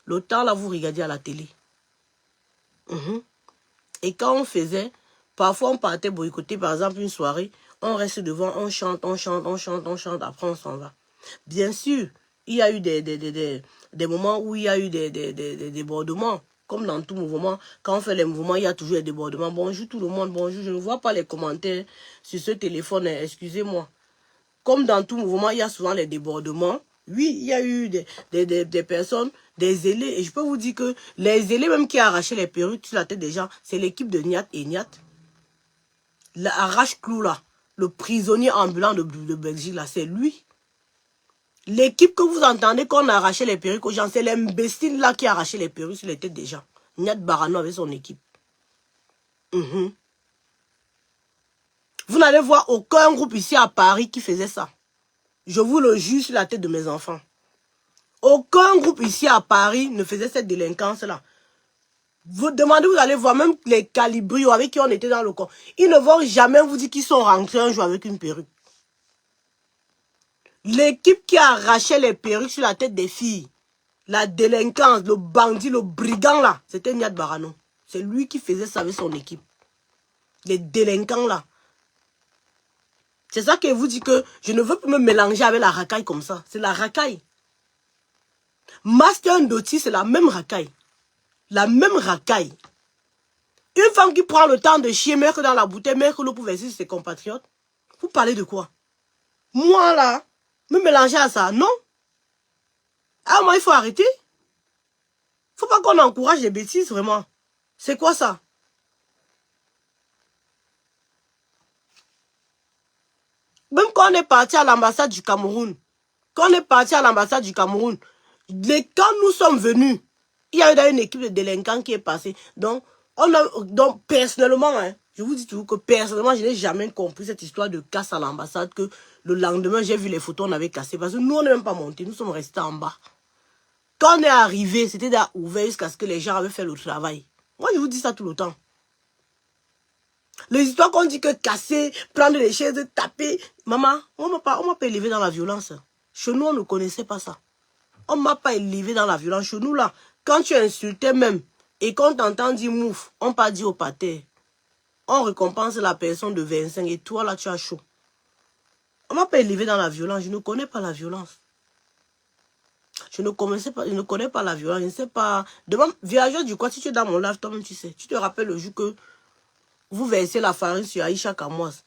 Le temps là, vous regardez à la télé. Et quand on faisait, parfois on partait boycotter, par exemple une soirée, on reste devant, on chante, on chante, on chante, on chante, après on s'en va. Bien sûr, il y a eu des moments où il y a eu des débordements. Comme dans tout mouvement, quand on fait les mouvements, il y a toujours des débordements. Bonjour tout le monde, bonjour. Je ne vois pas les commentaires sur ce téléphone, excusez-moi. Comme dans tout mouvement, il y a souvent les débordements. Oui, il y a eu des personnes, des zélés. Et je peux vous dire que les zélés même qui arrachaient les perruques sur la tête des gens, c'est l'équipe de Niat et Niat. L'arrache-clou là, le prisonnier ambulant de Belgique là, c'est lui. L'équipe que vous entendez qu'on a arraché les perruques aux gens, c'est l'imbécile là qui a arraché les perruques sur les têtes des gens. Niat Barano avec son équipe. Vous n'allez voir aucun groupe ici à Paris qui faisait ça. Je vous le jure sur la tête de mes enfants. Aucun groupe ici à Paris ne faisait cette délinquance-là. Vous demandez, vous allez voir même les calibrios avec qui on était dans le camp. Ils ne vont jamais vous dire qu'ils sont rentrés un jour avec une perruque. L'équipe qui arrachait les perruques sur la tête des filles, la délinquance, le bandit, le brigand là, c'était Niat Barano. C'est lui qui faisait ça avec son équipe. Les délinquants là. C'est ça que vous dit que je ne veux plus me mélanger avec la racaille comme ça. C'est la racaille. Master Ndoti, c'est la même racaille. La même racaille. Une femme qui prend le temps de chier, meurt dans la bouteille, meurt l'eau pour verser ses compatriotes. Vous parlez de quoi? Moi là, me mélanger à ça, non? Ah, moi, il faut arrêter. Il ne faut pas qu'on encourage les bêtises, vraiment. C'est quoi ça? Quand on est parti à l'ambassade du Cameroun, quand nous sommes venus, il y a eu une équipe de délinquants qui est passée. Donc personnellement, hein, je vous dis toujours que personnellement, je n'ai jamais compris cette histoire de casse à l'ambassade, que le lendemain, j'ai vu les photos, on avait cassé. Parce que nous, on n'est même pas montés, nous sommes restés en bas. Quand on est arrivé, c'était déjà ouvert jusqu'à ce que les gens avaient fait le travail. Moi, je vous dis ça tout le temps. Les histoires qu'on dit que casser, prendre les chaises, taper. Maman, on m'a pas élevé dans la violence. Chez nous, on ne connaissait pas ça. On ne m'a pas élevé dans la violence. Chez nous, là, quand tu insultais même, et qu'on t'entend dire mouf, on pas dit au paté. On récompense la personne de 25 et toi, là, tu as chaud. On ne m'a pas élevé dans la violence. Je ne connais pas la violence. Je ne connais pas la violence. Je ne sais pas. Demande, viageur du quoi, si tu es dans mon live, toi-même, tu sais. Tu te rappelles le jour que vous versez la farine sur Aïcha Kamoise.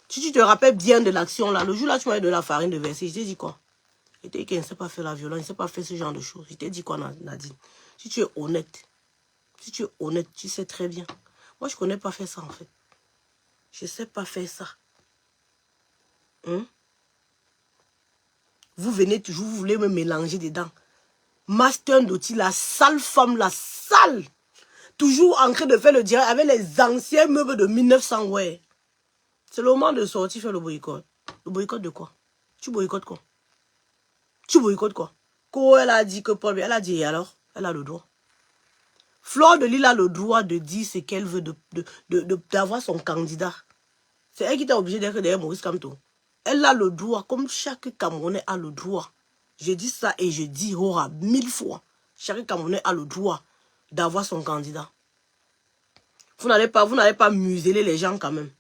Si tu te rappelles bien de l'action là, le jour là, tu m'as de la farine de verser, je t'ai dit quoi? Je t'ai dit qu'il ne sait pas faire la violence, il ne sait pas faire ce genre de choses. Je t'ai dit quoi, Nadine? Si tu es honnête, tu sais très bien. Moi, je ne connais pas faire ça en fait. Je ne sais pas faire ça. Hein? Vous venez toujours, vous voulez me mélanger dedans. Master Ndoti, la sale femme, la sale. Toujours en train de faire le direct avec les anciens meubles de 1900, ouais. C'est le moment de sortir faire le boycott. Le boycott de quoi? Tu boycottes quoi? Tu boycottes quoi? Quand elle a dit que Paul, elle a dit, et alors? Elle a le droit. Fleur de Lille a le droit de dire ce qu'elle veut, d'avoir son candidat. C'est elle qui t'a obligé d'être derrière Maurice Kamto. Elle a le droit, comme chaque Camerounais a le droit. Je dis ça et je dis aura 1000 fois. Chaque Camerounais a le droit d'avoir son candidat. Vous n'allez pas museler les gens quand même.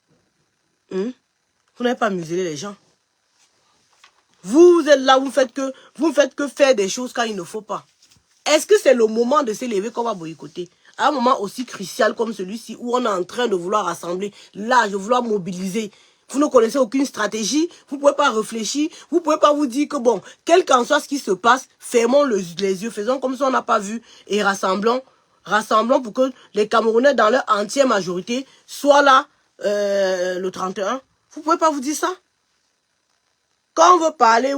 Hein? Vous n'avez pas muselé les gens. Vous êtes là, vous ne faites que faire des choses quand il ne faut pas. Est-ce que c'est le moment de s'élever qu'on va boycotter? À un moment aussi crucial comme celui-ci, où on est en train de vouloir rassembler, là, de vouloir mobiliser. Vous ne connaissez aucune stratégie, vous ne pouvez pas réfléchir, vous ne pouvez pas vous dire que bon, quel qu'en soit ce qui se passe, fermons les yeux, faisons comme si on n'a pas vu et rassemblons pour que les Camerounais dans leur entière majorité soient là le 31. Vous ne pouvez pas vous dire ça? Quand on veut parler,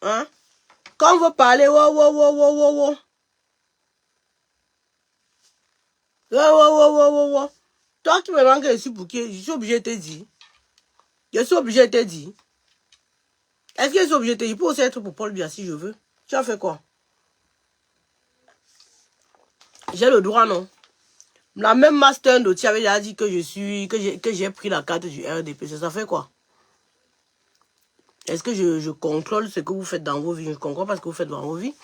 hein? Quand on veut parler, toi qui me manques ici pour qui? Je suis obligé de te dire. Je suis obligé de te dire. Est-ce que je suis obligé de te dire? Pour aussi être pour Paul Biya si je veux. Tu as fait quoi? J'ai le droit, non? La même Master Ndoti avait déjà dit que j'ai pris la carte du RDP. Ça fait quoi? Est-ce que je contrôle ce que vous faites dans vos vies? Je ne comprends pas ce que vous faites dans vos vies.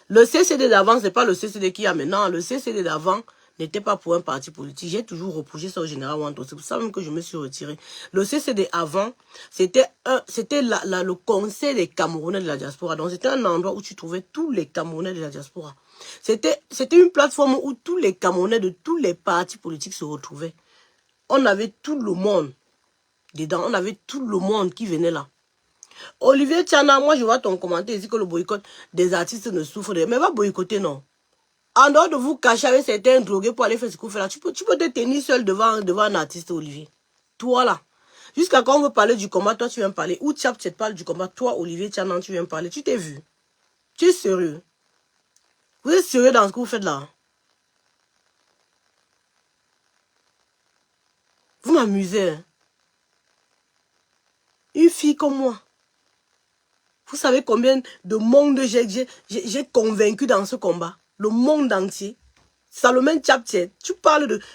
Le CCD d'avant, ce n'est pas le CCD qu'il y a maintenant. Le CCD d'avant n'était pas pour un parti politique. J'ai toujours reproché ça au général Wanto. C'est pour ça même que je me suis retiré. Le CCD avant, c'était le conseil des Camerounais de la diaspora. Donc c'était un endroit où tu trouvais tous les Camerounais de la diaspora. C'était une plateforme où tous les Camerounais de tous les partis politiques se retrouvaient. On avait tout le monde dedans. On avait tout le monde qui venait là. Olivier Tiana, moi je vois ton commentaire, il dit que le boycott des artistes ne souffre de... Mais va boycotter, non. En dehors de vous cacher avec certains drogués pour aller faire ce que vous faites là, tu peux te tenir seul devant un artiste, Olivier. Toi là. Jusqu'à quand on veut parler du combat, toi tu viens parler. Ou Tchap, tu te parles du combat, toi Olivier Tiana, tu viens parler. Tu t'es vu. Tu es sérieux. Vous êtes sérieux dans ce que vous faites là? Vous m'amusez. Hein? Une fille comme moi. Vous savez combien de monde j'ai convaincu dans ce combat? Le monde entier. Salomon Tchaptier,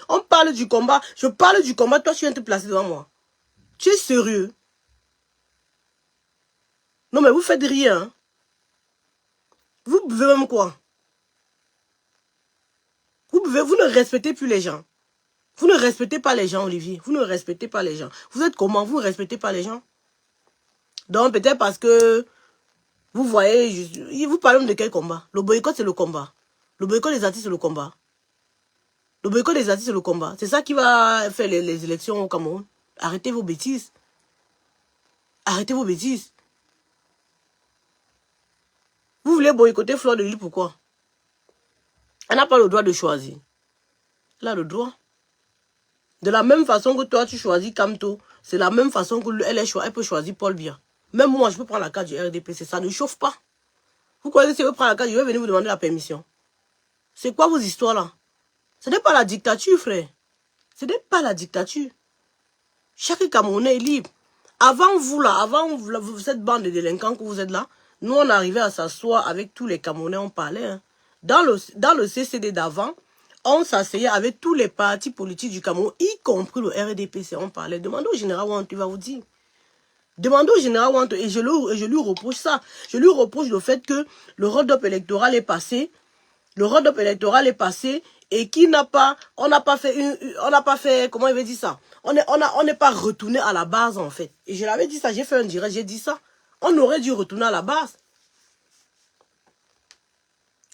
on parle du combat. Je parle du combat, toi tu viens te placer devant moi. Tu es sérieux? Non mais vous faites rien. Hein? Vous buvez même quoi? Vous ne respectez plus les gens. Vous ne respectez pas les gens, Olivier. Vous ne respectez pas les gens. Vous êtes comment? Vous ne respectez pas les gens? Donc peut-être parce que vous voyez, vous parlez de quel combat? Le boycott, c'est le combat. Le boycott des artistes, c'est le combat. Le boycott des artistes, c'est le combat. C'est ça qui va faire les élections au Cameroun. Arrêtez vos bêtises. Arrêtez vos bêtises. Vous voulez boycotter Fleur de Lille, pourquoi? Elle n'a pas le droit de choisir. Elle a le droit. De la même façon que toi, tu choisis Kamto, c'est la même façon que elle peut choisir Paul Biya. Même moi, je peux prendre la carte du RDPC, ça ne chauffe pas. Vous croyez que si je veux prendre la carte, je vais venir vous demander la permission? C'est quoi vos histoires là? Ce n'est pas la dictature, frère. Ce n'est pas la dictature. Chaque Camerounais est libre. Avant vous là, cette bande de délinquants que vous êtes là, nous on arrivait à s'asseoir avec tous les Camerounais, on parlait. Hein. Dans le CCD d'avant, on s'asseyait avec tous les partis politiques du Cameroun, y compris le RDPC, on parlait. Demandez au général Wanto, il va vous dire. Demandez au général Wanto, et je lui reproche ça. Je lui reproche le fait que le road-up électoral est passé. Le road-up électoral est passé et on n'a pas fait, comment il veut dire ça? On n'est pas retourné à la base en fait. Et je l'avais dit ça, j'ai fait un direct, j'ai dit ça. On aurait dû retourner à la base.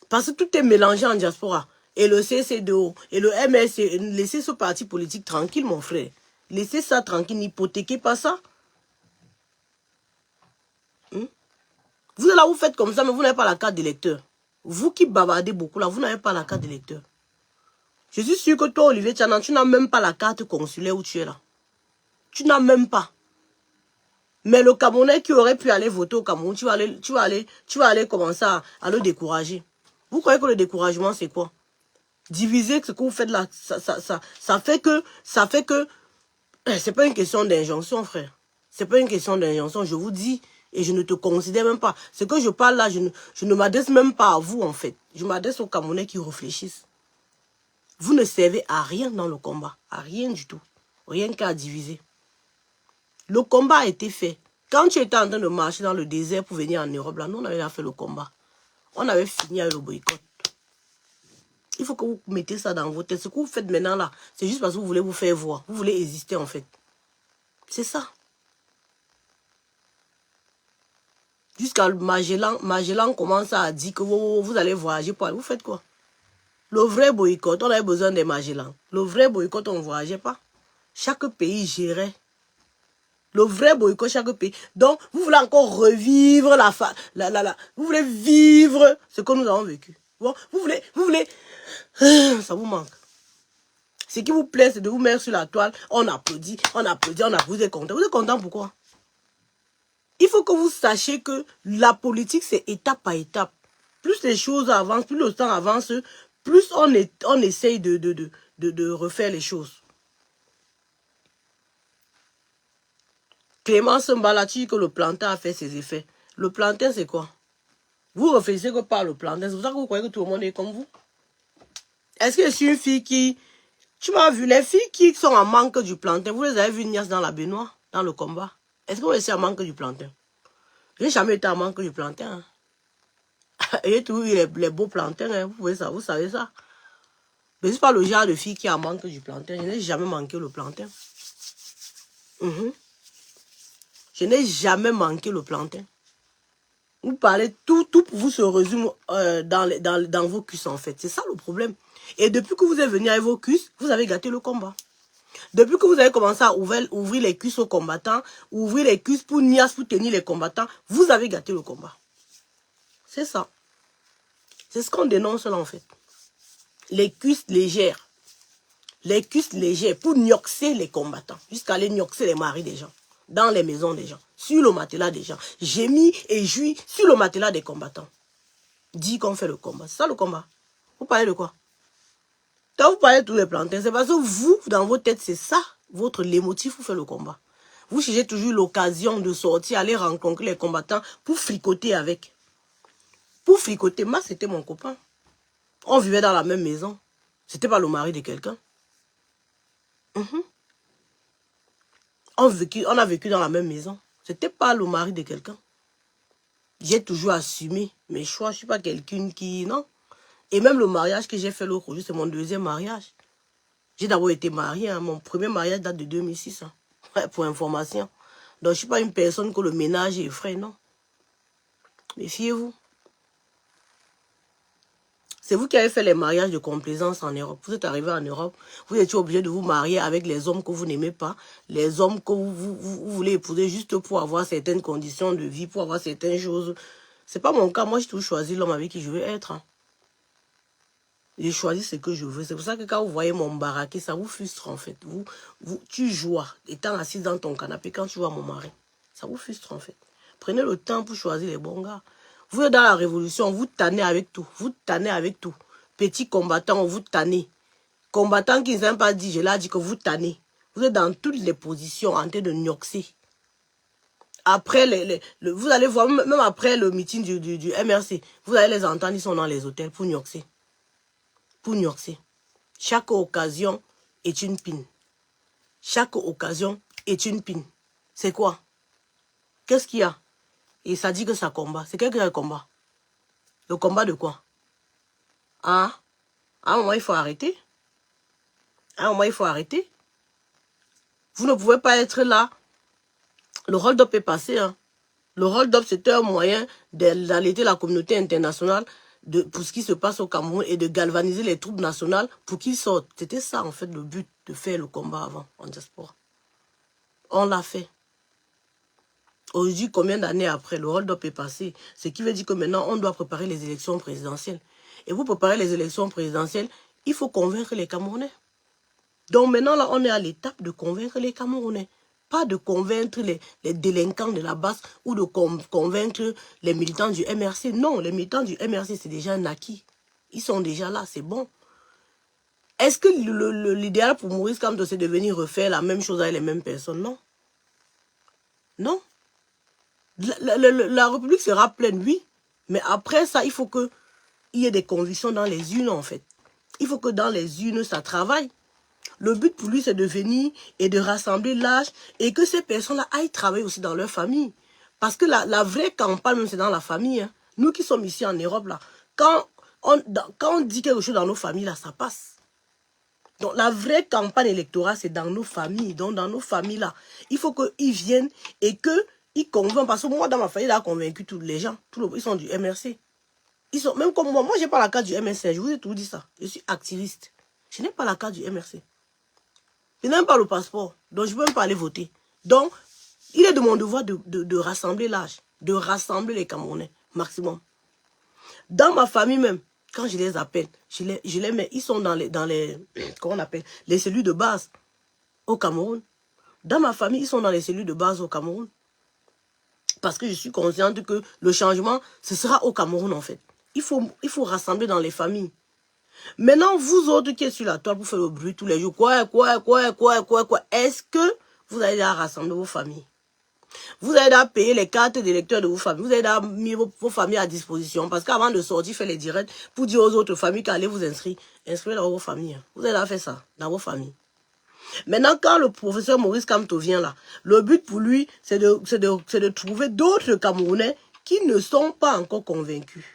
Parce que tout est mélangé en diaspora. Et le CCDO, et le MS, laissez ce parti politique tranquille, mon frère. Laissez ça tranquille, n'hypothéquez pas ça. Vous là, vous faites comme ça, mais vous n'avez pas la carte d'électeur. Vous qui bavardez beaucoup là, vous n'avez pas la carte d'électeur. Je suis sûr que toi, Olivier Tchanan, tu n'as même pas la carte consulaire où tu es là. Tu n'as même pas. Mais le Camerounais qui aurait pu aller voter au Cameroun, tu vas aller commencer à le décourager. Vous croyez que le découragement, c'est quoi? Diviser ce que vous faites là, ça fait que c'est pas une question d'injonction, frère. C'est pas une question d'injonction, je vous dis, et je ne te considère même pas. Ce que je parle là, je ne m'adresse même pas à vous, en fait. Je m'adresse aux Camerounais qui réfléchissent. Vous ne servez à rien dans le combat, à rien du tout. Rien qu'à diviser. Le combat a été fait. Quand tu étais en train de marcher dans le désert pour venir en Europe, là, nous, on avait déjà fait le combat. On avait fini avec le boycott. Il faut que vous mettez ça dans vos têtes. Ce que vous faites maintenant, là, c'est juste parce que vous voulez vous faire voir. Vous voulez exister, en fait. C'est ça. Jusqu'à Magellan commence à dire que vous allez voyager pour aller. Vous faites quoi? Le vrai boycott, on avait besoin des Magellan. Le vrai boycott, on ne voyageait pas. Chaque pays gérait. Le vrai boycott, chaque pays. Donc, vous voulez encore revivre vous voulez vivre ce que nous avons vécu. Bon, vous voulez, ça vous manque. Ce qui vous plaît, c'est de vous mettre sur la toile. On applaudit, vous êtes content. Vous êtes content pourquoi? Il faut que vous sachiez que la politique, c'est étape par étape. Plus les choses avancent, plus le temps avance, plus on essaye de refaire les choses. Clémence Mbalati, que le plantain a fait ses effets. Le plantain, c'est quoi? Vous réfléchissez que par le plantain. C'est pour ça que vous croyez que tout le monde est comme vous. Est-ce que je suis une fille qui... Tu m'as vu, les filles qui sont en manque du plantain, vous les avez vues Nias dans la baignoire, dans le combat? Est-ce que vous êtes en manque du plantain? J'ai jamais été en manque du plantain. Hein. J'ai toujours eu les beaux plantains, hein. Vous savez ça. Mais c'est pas le genre de fille qui en manque du plantain. Je n'ai jamais manqué le plantain. Je n'ai jamais manqué le plantain. Vous parlez, tout pour vous se résume dans vos cuisses en fait. C'est ça le problème. Et depuis que vous êtes venu avec vos cuisses, vous avez gâté le combat. Depuis que vous avez commencé à ouvrir les cuisses aux combattants, ouvrir les cuisses pour Nias, pour tenir les combattants, vous avez gâté le combat. C'est ça. C'est ce qu'on dénonce là en fait. Les cuisses légères. Les cuisses légères pour gnoxer les combattants. Jusqu'à aller gnoxer les maris des gens. Dans les maisons des gens. Sur le matelas des gens. J'ai mis et joui sur le matelas des combattants. Dit qu'on fait le combat. C'est ça le combat. Vous parlez de quoi? Quand vous parlez de tous les plantains, c'est parce que vous, dans vos têtes, c'est ça, votre lémotif, vous faites le combat. Vous cherchez toujours l'occasion de sortir, aller rencontrer les combattants pour fricoter avec. Pour fricoter. Moi, c'était mon copain. On vivait dans la même maison. C'était pas le mari de quelqu'un. On a vécu dans la même maison. C'était pas le mari de quelqu'un. J'ai toujours assumé mes choix. Je suis pas quelqu'un qui... Non. Et même le mariage que j'ai fait l'autre jour, c'est mon deuxième mariage. J'ai d'abord été mariée. Hein. Mon premier mariage date de 2006. Hein. Ouais, pour information. Donc, je suis pas une personne que le ménage effraie, non. Méfiez-vous. C'est vous qui avez fait les mariages de complaisance en Europe. Vous êtes arrivé en Europe, vous étiez obligé de vous marier avec les hommes que vous n'aimez pas, les hommes que vous voulez épouser juste pour avoir certaines conditions de vie, pour avoir certaines choses. C'est pas mon cas. Moi, j'ai toujours choisi l'homme avec qui je veux être. Hein. Je choisis ce que je veux. C'est pour ça que quand vous voyez mon baraqué, ça vous frustre en fait. Tu joues, étant assis dans ton canapé, quand tu vois mon mari, ça vous frustre en fait. Prenez le temps pour choisir les bons gars. Vous êtes dans la révolution, vous tannez avec tout. Vous tannez avec tout. Petit combattant, vous tannez. Combattant qui ne s'est pas dit, je l'ai dit que vous tannez. Vous êtes dans toutes les positions en train de gnoxer. Après, vous allez voir, même après le meeting du MRC, vous allez les entendre, ils sont dans les hôtels pour gnoxer. Pour gnoxer. Chaque occasion est une pine. Chaque occasion est une pine. C'est quoi? Qu'est-ce qu'il y a? Et ça dit que ça combat. C'est quel combat? Le combat de quoi? Hein? À un moment, il faut arrêter. À un moment, il faut arrêter. Vous ne pouvez pas être là. Le hold-up est passé. Hein. Le hold-up, c'était un moyen d'alerter la communauté internationale pour ce qui se passe au Cameroun et de galvaniser les troupes nationales pour qu'ils sortent. C'était ça, en fait, le but de faire le combat avant, en diaspora. On l'a fait. Aujourd'hui, combien d'années après, le hold-up est passé. Ce qui veut dire que maintenant, on doit préparer les élections présidentielles. Et pour préparer les élections présidentielles, il faut convaincre les Camerounais. Donc maintenant, là, on est à l'étape de convaincre les Camerounais. Pas de convaincre les délinquants de la base ou de convaincre les militants du MRC. Non, les militants du MRC, c'est déjà un acquis. Ils sont déjà là, c'est bon. Est-ce que l'idéal pour Maurice Kamto, c'est de venir refaire la même chose avec les mêmes personnes? Non. Non. La République sera pleine, oui. Mais après ça, il faut qu'il y ait des convictions dans les urnes, en fait. Il faut que dans les urnes, ça travaille. Le but pour lui, c'est de venir et de rassembler l'âge et que ces personnes-là aillent travailler aussi dans leur famille. Parce que la vraie campagne, c'est dans la famille. Hein. Nous qui sommes ici en Europe, là, quand on dit quelque chose dans nos familles, là, ça passe. Donc la vraie campagne électorale, c'est dans nos familles. Donc dans nos familles, là, il faut qu'ils viennent et qu'ils convainquent. Parce que moi, dans ma famille, là, convaincu tous les gens. Ils sont du MRC. Ils sont même comme moi. Moi, je n'ai pas la carte du MRC. Je vous ai tout dit ça. Je suis activiste. Je n'ai pas la carte du MRC. Je n'ai même pas le passeport, donc je ne peux même pas aller voter. Donc, il est de mon devoir de rassembler l'âge, de rassembler les Camerounais, maximum. Dans ma famille même, quand je les appelle, je les mets, ils sont dans les comment on appelle, les cellules de base au Cameroun. Dans ma famille, ils sont dans les cellules de base au Cameroun. Parce que je suis consciente que le changement, ce sera au Cameroun en fait. Il faut rassembler dans les familles. Maintenant, vous autres qui êtes sur la toile pour faire le bruit tous les jours, quoi, est-ce que vous allez à rassembler vos familles? Vous allez à payer les cartes d'électeurs de vos familles. Vous allez à mettre vos familles à disposition. Parce qu'avant de sortir, faire les directs pour dire aux autres familles qu'allez vous inscrire. Inscrivez dans vos familles. Vous allez à faire ça, dans vos familles. Maintenant, quand le professeur Maurice Kamto vient là, le but pour lui, c'est de trouver d'autres Camerounais qui ne sont pas encore convaincus.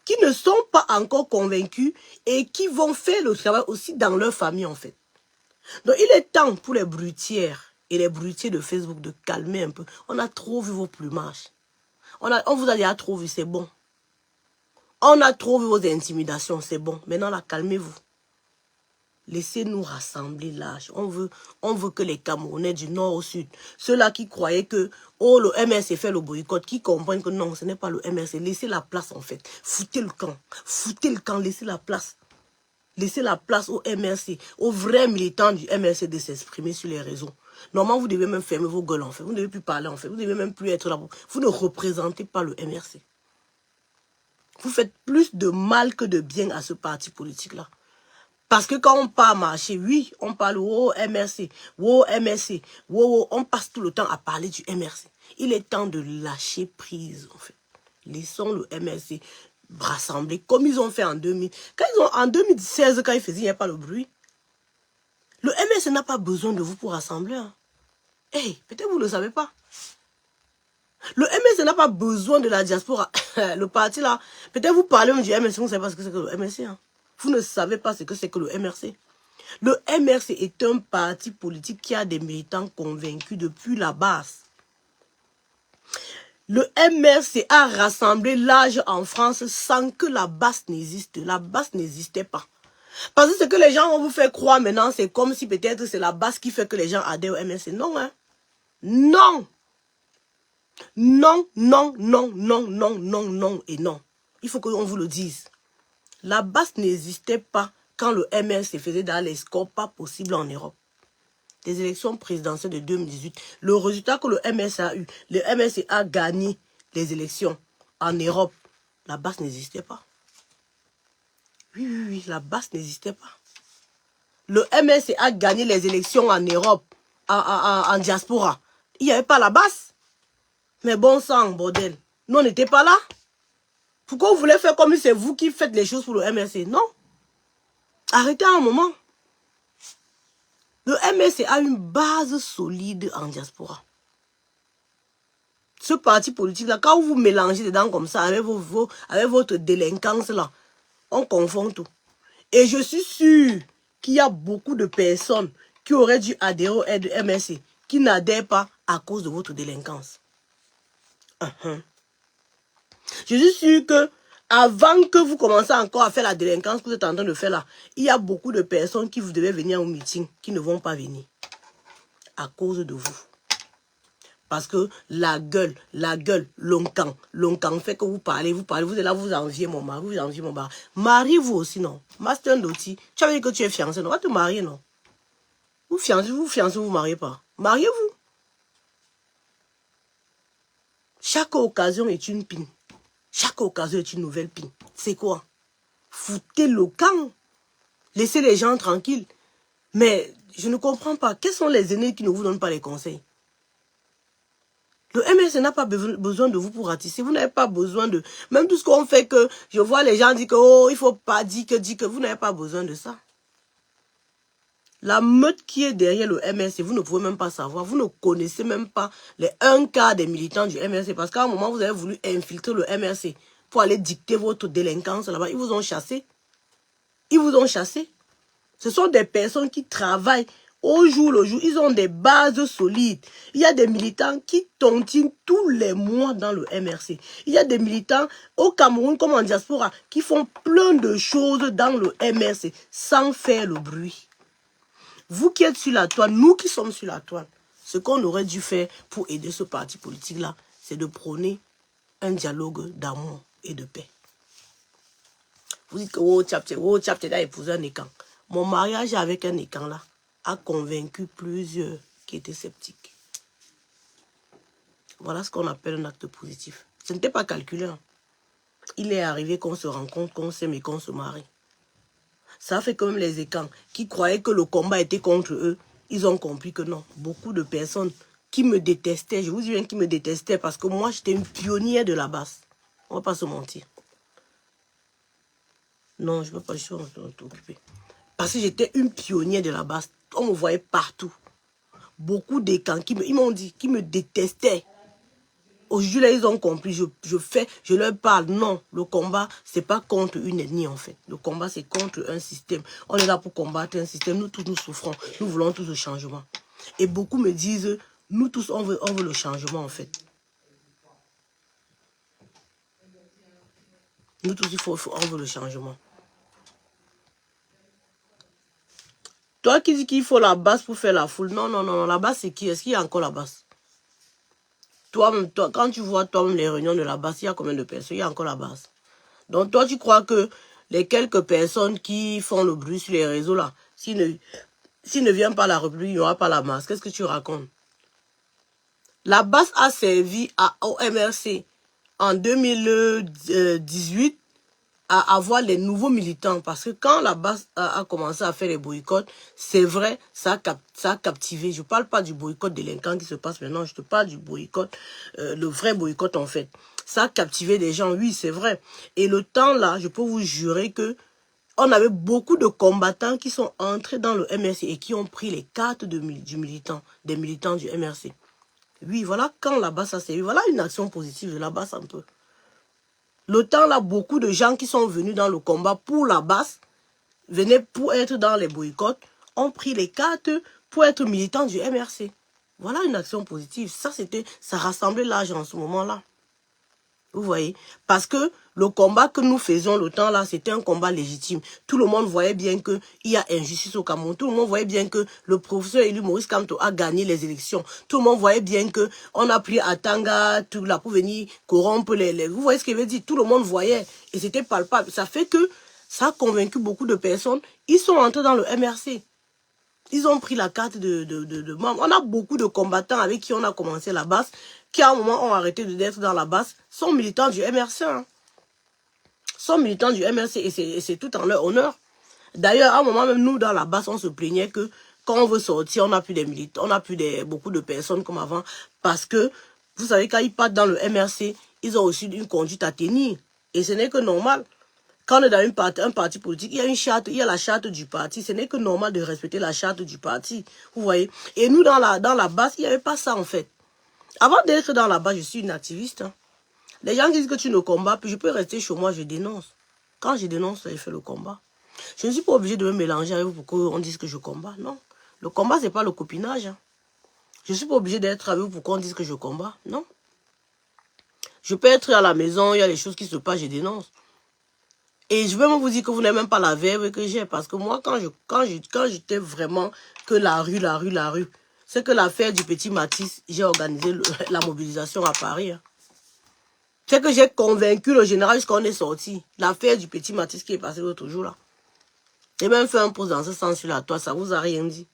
Qui ne sont pas encore convaincus et qui vont faire le travail aussi dans leur famille en fait. Donc il est temps pour les bruitières et les bruitiers de Facebook de calmer un peu. On a trop vu vos plumages. On vous a déjà trop vu, c'est bon. On a trop vu vos intimidations, c'est bon. Maintenant là, calmez-vous. Laissez-nous rassembler l'âge. On veut que les Camerounais du nord au sud, ceux-là qui croyaient que le MRC fait le boycott, qui comprennent que non, ce n'est pas le MRC. Laissez la place en fait. Foutez le camp. Foutez le camp, laissez la place. Laissez la place au MRC, aux vrais militants du MRC de s'exprimer sur les réseaux. Normalement, vous devez même fermer vos gueules en fait. Vous ne devez plus parler en fait. Vous ne devez même plus être là. Vous ne représentez pas le MRC. Vous faites plus de mal que de bien à ce parti politique-là. Parce que quand on part marcher, oui, on parle au MRC, on passe tout le temps à parler du MRC. Il est temps de lâcher prise, en fait. Laissons le MRC rassembler comme ils ont fait en 2000. En 2016, quand ils faisaient, il n'y a pas le bruit. Le MRC n'a pas besoin de vous pour rassembler. Hein. Hey, peut-être vous ne le savez pas. Le MRC n'a pas besoin de la diaspora. Le parti là, peut-être vous parlez du MRC, vous ne savez pas ce que c'est que le MRC. Hein. Vous ne savez pas ce que c'est que le MRC. Le MRC est un parti politique qui a des militants convaincus depuis la base. Le MRC a rassemblé l'âge en France sans que la base n'existe. La base n'existait pas. Parce que ce que les gens vont vous faire croire maintenant, c'est comme si peut-être c'est la base qui fait que les gens adhèrent au MRC. Non, hein. Non. Non, non, non, non, non, non, non et non. Il faut qu'on vous le dise. La base n'existait pas quand le MRC faisait dans les scores pas possibles en Europe. Les élections présidentielles de 2018, le résultat que le MRC a eu, le MRC a gagné les élections en Europe. La base n'existait pas. Oui, la base n'existait pas. Le MRC a gagné les élections en Europe, en diaspora. Il n'y avait pas la base. Mais bon sang, bordel. Nous, on n'était pas là. Pourquoi vous voulez faire comme si c'est vous qui faites les choses pour le MRC? Non. Arrêtez un moment. Le MRC a une base solide en diaspora. Ce parti politique-là, quand vous mélangez dedans comme ça, avec votre délinquance-là, on confond tout. Et je suis sûr qu'il y a beaucoup de personnes qui auraient dû adhérer au MRC, qui n'adhèrent pas à cause de votre délinquance. Je suis sûr que avant que vous commencez encore à faire la délinquance que vous êtes en train de faire là, il y a beaucoup de personnes qui vous devaient venir au meeting, qui ne vont pas venir. À cause de vous. Parce que la gueule, l'oncan fait que vous parlez, vous êtes là, vous enviez mon mari, vous enviez mon mari. Mariez-vous aussi, non? Master Ndoti, tu avais dit que tu es fiancé, non? Va te marier, non? Vous fiancez, vous mariez pas. Mariez-vous. Chaque occasion est une pine. Chaque occasion est une nouvelle pine. C'est quoi? Foutez le camp. Laissez les gens tranquilles. Mais je ne comprends pas. Quels sont les aînés qui ne vous donnent pas les conseils? Le MRC n'a pas besoin de vous pour ratisser. Vous n'avez pas besoin de... Même tout ce qu'on fait que... Je vois les gens dire que... Oh, il ne faut pas dire que... Vous n'avez pas besoin de ça. La meute qui est derrière le MRC, vous ne pouvez même pas savoir. Vous ne connaissez même pas les 1 quart des militants du MRC. Parce qu'à un moment, vous avez voulu infiltrer le MRC pour aller dicter votre délinquance là-bas. Ils vous ont chassé. Ils vous ont chassé. Ce sont des personnes qui travaillent au jour le jour. Ils ont des bases solides. Il y a des militants qui tontinent tous les mois dans le MRC. Il y a des militants au Cameroun comme en diaspora qui font plein de choses dans le MRC sans faire le bruit. Vous qui êtes sur la toile, nous qui sommes sur la toile, ce qu'on aurait dû faire pour aider ce parti politique-là, c'est de prôner un dialogue d'amour et de paix. Vous dites que oh, Tchapté a épousé un écan. Mon mariage avec un écan là a convaincu plusieurs qui étaient sceptiques. Voilà ce qu'on appelle un acte positif. Ce n'était pas calculé. Hein. Il est arrivé qu'on se rencontre, qu'on s'aime et qu'on se marie. Ça fait comme les écans qui croyaient que le combat était contre eux. Ils ont compris que non. Beaucoup de personnes qui me détestaient, je vous dis bien qui me détestaient parce que moi j'étais une pionnière de la base. On ne va pas se mentir. Non, je ne peux pas, je suis occupée. Parce que j'étais une pionnière de la base. On me voyait partout. Beaucoup d'écans qui ils m'ont dit, qui me détestaient. Aujourd'hui, là, ils ont compris. Je leur parle. Non, le combat, c'est pas contre une ethnie, en fait. Le combat, c'est contre un système. On est là pour combattre un système. Nous tous, nous souffrons. Nous voulons tous le changement. Et beaucoup me disent, nous tous, on veut le changement, en fait. Nous tous, on veut le changement. Toi qui dis qu'il faut la base pour faire la foule. Non, non, non. La base, c'est qui? Est-ce qu'il y a encore la base? Toi, quand tu vois toi-même les réunions de la base, il y a combien de personnes? Il y a encore la base. Donc toi, tu crois que les quelques personnes qui font le bruit sur les réseaux là, s'ils ne viennent pas à la République, il n'y aura pas la masse. Qu'est-ce que tu racontes? La base a servi au MRC en 2018 à avoir les nouveaux militants. Parce que quand la base a commencé à faire les boycotts, c'est vrai, ça a captivé. Je ne parle pas du boycott délinquant qui se passe maintenant, je te parle du boycott, le vrai boycott en fait. Ça a captivé des gens, oui, c'est vrai. Et le temps là, je peux vous jurer que on avait beaucoup de combattants qui sont entrés dans le MRC et qui ont pris les cartes des militants du MRC. Oui, voilà quand la base a servi. Voilà une action positive de la base un peu. Le temps là, beaucoup de gens qui sont venus dans le combat pour la base, venaient pour être dans les boycotts, ont pris les cartes pour être militants du MRC. Voilà une action positive. Ça rassemblait l'âge en ce moment-là. Vous voyez? Parce que le combat que nous faisions le temps là, c'était un combat légitime. Tout le monde voyait bien qu'il y a injustice au Cameroun. Tout le monde voyait bien que le professeur élu Maurice Kamto a gagné les élections. Tout le monde voyait bien que on a pris Atanga tout là pour venir corrompre les... Vous voyez ce que je veux dire? Tout le monde voyait. Et c'était palpable. Ça fait que Ça a convaincu beaucoup de personnes. Ils sont entrés dans le MRC. Ils ont pris la carte de membre. On a beaucoup de combattants avec qui on a commencé la base, qui à un moment ont arrêté d'être dans la base, sont militants du MRC. Hein. Sont militants du MRC et c'est tout en leur honneur. D'ailleurs, à un moment même, nous, dans la base, on se plaignait que quand on veut sortir, on n'a plus des militants, on n'a plus beaucoup de personnes comme avant. Parce que, vous savez, quand ils partent dans le MRC, ils ont aussi une conduite à tenir. Et ce n'est que normal. Quand on est dans un parti politique, il y a une charte, il y a la charte du parti. Ce n'est que normal de respecter la charte du parti. Vous voyez. Et nous, dans la base, il n'y avait pas ça, en fait. Avant d'être dans la base, je suis une activiste. Hein. Les gens disent que tu ne combats, puis je peux rester chez moi, je dénonce. Quand je dénonce, je fais le combat. Je ne suis pas obligée de me mélanger avec vous pour qu'on dise que je combats. Non. Le combat, ce n'est pas le copinage. Hein. Je ne suis pas obligée d'être avec vous pour qu'on dise que je combats. Non. Je peux être à la maison, il y a des choses qui se passent, je dénonce. Et je veux même vous dire que vous n'avez même pas la verve que j'ai. Parce que moi, quand j'étais vraiment que la rue, c'est que l'affaire du petit Matisse, j'ai organisé la mobilisation à Paris. Hein. C'est que j'ai convaincu le général jusqu'on est sorti. L'affaire du petit Matisse qui est passé l'autre jour là. J'ai même fait un pause dans ce sens sur la toile, ça vous a rien dit.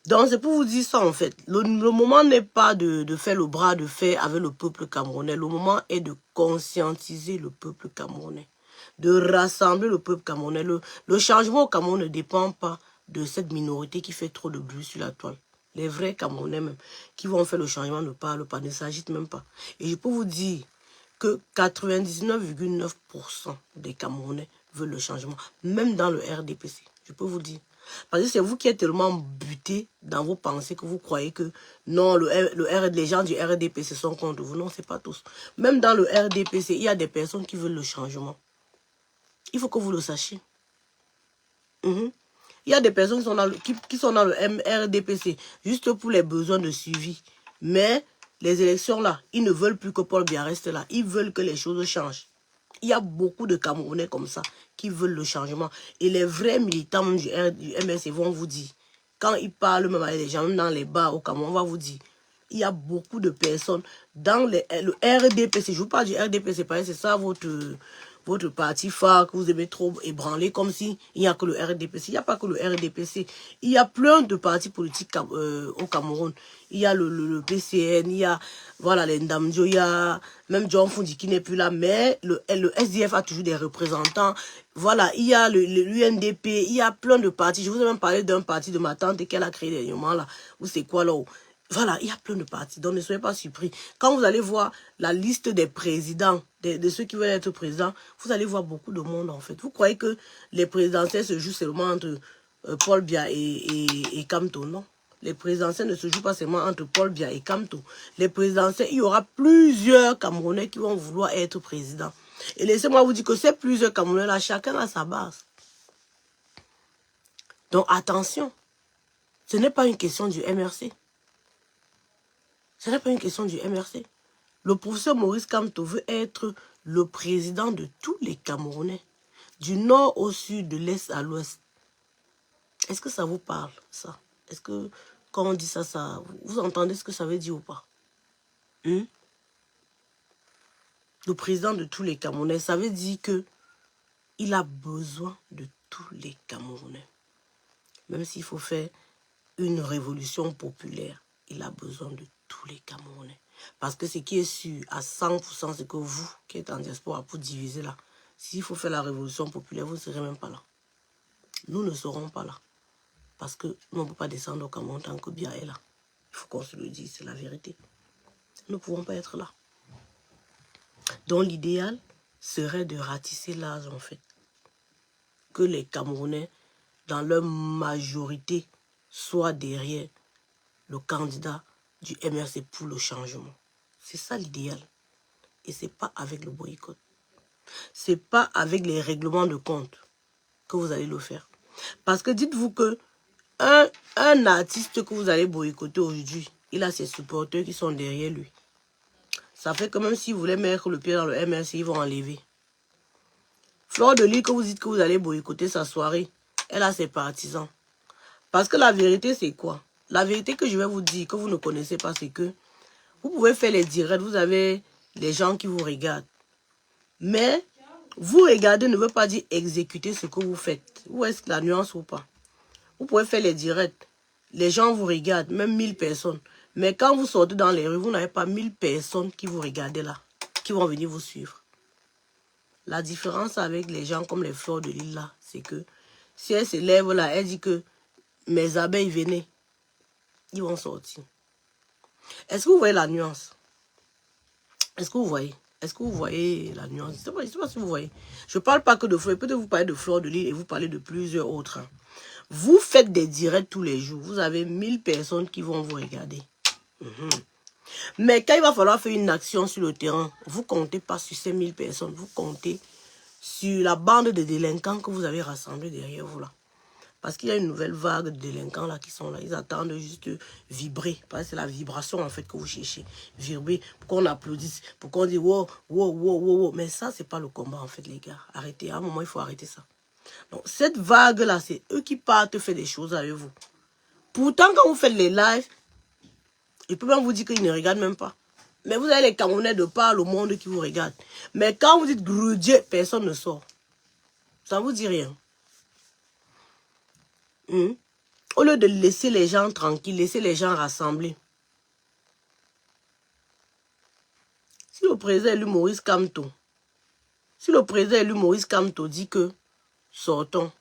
Donc c'est pour vous dire ça en fait. Le moment n'est pas de faire le bras de fer avec le peuple camerounais. Le moment est de conscientiser le peuple camerounais. De rassembler le peuple camerounais. Le changement au Cameroun ne dépend pas de cette minorité qui fait trop de bruit sur la toile. Les vrais Camerounais même, qui vont faire le changement ne parlent pas, ne s'agitent même pas. Et je peux vous dire que 99,9% des Camerounais veulent le changement, même dans le RDPC. Je peux vous dire. Parce que c'est vous qui êtes tellement buté dans vos pensées que vous croyez que non, les gens du RDPC sont contre vous. Non, c'est pas tous. Même dans le RDPC, il y a des personnes qui veulent le changement. Il faut que vous le sachiez. Il y a des personnes qui sont dans le RDPC juste pour les besoins de suivi. Mais les élections là, ils ne veulent plus que Paul Biya reste là. Ils veulent que les choses changent. Il y a beaucoup de Camerounais comme ça qui veulent le changement. Et les vrais militants du MRC vont vous dire, quand ils parlent même avec les gens, même dans les bars au Cameroun, on va vous dire, il y a beaucoup de personnes dans le RDPC. Je vous parle du RDPC, parce que c'est ça votre parti phare que vous aimez trop ébranler, comme si il n'y a que le RDPC. Il n'y a pas que le RDPC. Il y a plein de partis politiques au Cameroun. Il y a le PCN, il y a voilà, les Ndamjo, il y a même John Fundi qui n'est plus là, mais le SDF a toujours des représentants. Voilà, il y a l'UNDP, il y a plein de partis. Je vous ai même parlé d'un parti de ma tante qu'elle a créé dernièrement là, où c'est quoi là où. Voilà, il y a plein de partis, donc ne soyez pas surpris. Quand vous allez voir la liste des présidents, de ceux qui veulent être présidents, vous allez voir beaucoup de monde en fait. Vous croyez que les présidentielles se jouent seulement entre Paul Biya et Kamto? Non. Les présidentielles ne se jouent pas seulement entre Paul Biya et Kamto. Les présidentielles, il y aura plusieurs Camerounais qui vont vouloir être présidents. Et laissez-moi vous dire que ces plusieurs Camerounais-là, chacun a sa base. Donc attention, ce n'est pas une question du MRC. Ce n'est pas une question du MRC. Le professeur Maurice Kamto veut être le président de tous les Camerounais, du nord au sud, de l'est à l'ouest. Est-ce que ça vous parle, ça? Est-ce que, quand on dit ça, vous entendez ce que ça veut dire ou pas? Le président de tous les Camerounais, ça veut dire que il a besoin de tous les Camerounais. Même s'il faut faire une révolution populaire, il a besoin de tous les Camerounais. Parce que ce qui est sûr à 100%, c'est que vous, qui êtes en diaspora pour diviser là, s'il faut faire la révolution populaire, vous ne serez même pas là. Nous ne serons pas là. Parce que nous, on ne peut pas descendre au Cameroun tant que Biya est là. Il faut qu'on se le dise, c'est la vérité. Nous ne pouvons pas être là. Donc l'idéal serait de ratisser l'âge en fait. Que les Camerounais, dans leur majorité, soient derrière le candidat du MRC pour le changement. C'est ça l'idéal. Et ce n'est pas avec le boycott. Ce n'est pas avec les règlements de compte que vous allez le faire. Parce que dites-vous que un artiste que vous allez boycotter aujourd'hui, il a ses supporters qui sont derrière lui. Ça fait que même s'il voulait mettre le pied dans le MRC, ils vont enlever. Fleur de Lys, que vous dites que vous allez boycotter sa soirée, elle a ses partisans. Parce que la vérité, c'est quoi? La vérité que je vais vous dire, que vous ne connaissez pas, c'est que vous pouvez faire les directs, vous avez les gens qui vous regardent. Mais vous regarder ne veut pas dire exécuter ce que vous faites. Où est-ce que la nuance ou pas? Vous pouvez faire les directs. Les gens vous regardent, même 1000 personnes. Mais quand vous sortez dans les rues, vous n'avez pas 1000 personnes qui vous regardent là, qui vont venir vous suivre. La différence avec les gens comme les fleurs de l'île là, c'est que si elle se lève là, elle dit que mes abeilles venaient, ils vont sortir. Est-ce que vous voyez la nuance? Est-ce que vous voyez? Est-ce que vous voyez la nuance? Je ne sais pas si vous voyez. Je ne parle pas que de fleurs. Peut-être vous parlez de fleurs de l'île et vous parlez de plusieurs autres. Vous faites des directs tous les jours. Vous avez 1000 personnes qui vont vous regarder. Mais quand il va falloir faire une action sur le terrain, vous ne comptez pas sur ces 1000 personnes. Vous comptez sur la bande de délinquants que vous avez rassemblés derrière vous là. Parce qu'il y a une nouvelle vague de délinquants là qui sont là. Ils attendent juste vibrer. Parce que c'est la vibration en fait que vous cherchez. Vibrer pour qu'on applaudisse, pour qu'on dise wow, wow, wow, wow, wow. Mais ça, c'est pas le combat en fait, les gars. Arrêtez. À un moment, il faut arrêter ça. Donc, cette vague là, c'est eux qui partent faire des choses avec vous. Pourtant, quand vous faites les lives, je peux même vous dire qu'ils ne regardent même pas. Mais vous avez les Camerounais de par le monde qui vous regardent. Mais quand vous dites Dieu, personne ne sort. Ça ne vous dit rien. Au lieu de laisser les gens tranquilles, laisser les gens rassemblés. Si le président élu Maurice Kamto, dit que sortons,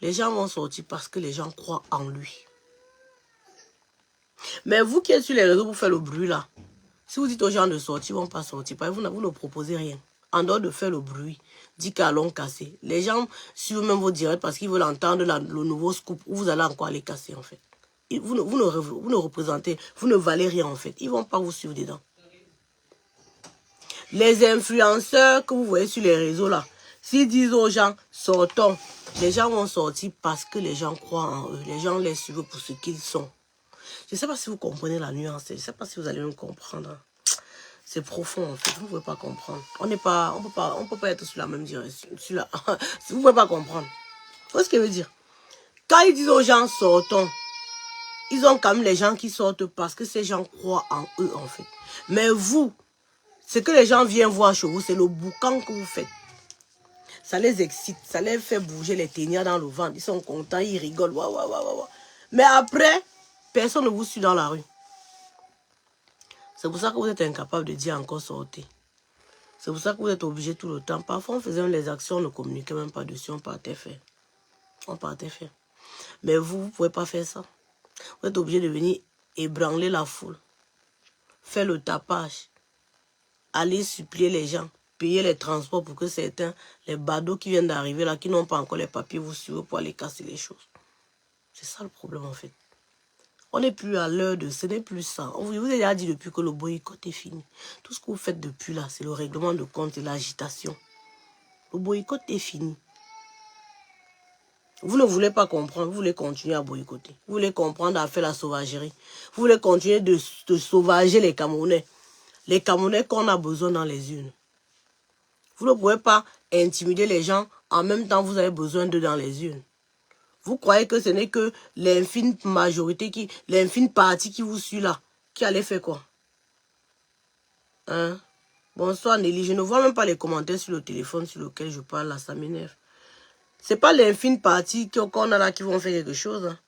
les gens vont sortir parce que les gens croient en lui. Mais vous qui êtes sur les réseaux pour faire le bruit là, si vous dites aux gens de sortir, ils ne vont pas sortir. Parce que vous ne proposez rien. En dehors de faire le bruit, dit qu'allons casser. Les gens suivent même vos directs parce qu'ils veulent entendre le nouveau scoop où vous allez encore les casser en fait. Vous ne représentez, vous ne valez rien en fait. Ils ne vont pas vous suivre dedans. Les influenceurs que vous voyez sur les réseaux là, s'ils disent aux gens, sortons, les gens vont sortir parce que les gens croient en eux. Les gens les suivent pour ce qu'ils sont. Je ne sais pas si vous comprenez la nuance. Je ne sais pas si vous allez me comprendre. C'est profond en fait. Vous ne pouvez pas comprendre. On peut pas être sur la même direction. Vous ne pouvez pas comprendre. Vous voyez ce que je veux dire? Quand ils disent aux gens sortons, ils ont quand même les gens qui sortent parce que ces gens croient en eux en fait. Mais vous, ce que les gens viennent voir chez vous, c'est le boucan que vous faites. Ça les excite, ça les fait bouger les ténières dans le ventre. Ils sont contents, ils rigolent. Waouh, waouh, waouh, waouh. Mais après, personne ne vous suit dans la rue. C'est pour ça que vous êtes incapable de dire encore sortez. C'est pour ça que vous êtes obligé tout le temps. Parfois, on faisait les actions, on ne communiquait même pas dessus, on partait faire. Mais vous ne pouvez pas faire ça. Vous êtes obligé de venir ébranler la foule. Faire le tapage. Aller supplier les gens. Payer les transports pour que certains, les badauds qui viennent d'arriver là, qui n'ont pas encore les papiers, vous suivent pour aller casser les choses. C'est ça le problème en fait. On n'est plus à l'heure de... Ce n'est plus ça. On vous a déjà dit depuis que le boycott est fini. Tout ce que vous faites depuis là, c'est le règlement de compte et l'agitation. Le boycott est fini. Vous ne voulez pas comprendre. Vous voulez continuer à boycotter. Vous voulez comprendre à faire la sauvagerie. Vous voulez continuer de sauvager les Camerounais. Les Camerounais qu'on a besoin dans les urnes. Vous ne pouvez pas intimider les gens. En même temps, vous avez besoin d'eux dans les urnes. Vous croyez que ce n'est que l'infime majorité, l'infime partie qui vous suit là, qui allait faire quoi? Hein? Bonsoir Nelly, je ne vois même pas les commentaires sur le téléphone sur lequel je parle là, ça m'énerve. C'est pas l'infime partie qu'on a là qui vont faire quelque chose. Hein.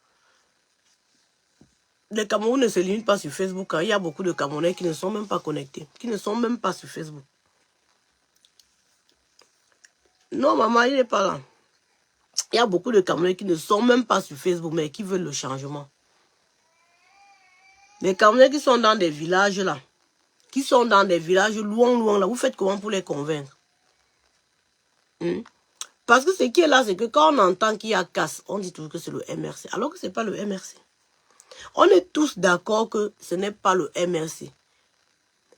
Les Camerounais ne se limitent pas sur Facebook. Hein. Il y a beaucoup de Camerounais qui ne sont même pas connectés, qui ne sont même pas sur Facebook. Non, maman, il n'est pas là. Il y a beaucoup de Camerounais qui ne sont même pas sur Facebook, mais qui veulent le changement. Les Camerounais qui sont dans des villages là, qui sont dans des villages loin là, vous faites comment pour les convaincre? Parce que ce qui est là, c'est que quand on entend qu'il y a casse, on dit toujours que c'est le MRC, alors que ce n'est pas le MRC. On est tous d'accord que ce n'est pas le MRC.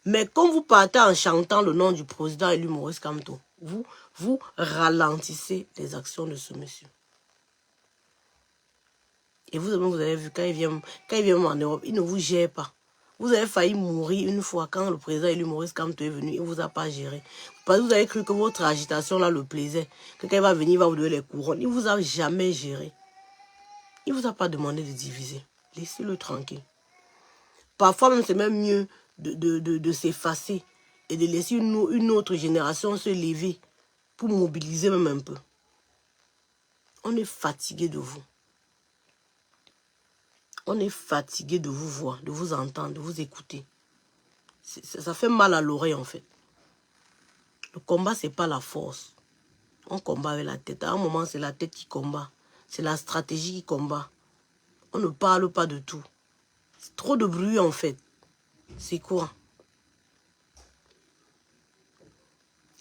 Mais quand vous partez en chantant le nom du président élu Maurice Kamto, vous ralentissez les actions de ce monsieur. Et vous avez vu, quand il vient en Europe, il ne vous gère pas. Vous avez failli mourir une fois quand le président élu Maurice Kamto est venu, il ne vous a pas géré. Parce que vous avez cru que votre agitation là le plaisait. Que quand il va venir, il va vous donner les couronnes. Il ne vous a jamais géré. Il ne vous a pas demandé de diviser. Laissez-le tranquille. Parfois même, c'est même mieux de s'effacer et de laisser une autre génération se lever pour mobiliser même un peu. On est fatigué de vous. On est fatigué de vous voir, de vous entendre, de vous écouter. Ça fait mal à l'oreille en fait. Le combat, c'est pas la force. On combat avec la tête. À un moment, c'est la tête qui combat. C'est la stratégie qui combat. On ne parle pas de tout. C'est trop de bruit en fait. C'est quoi?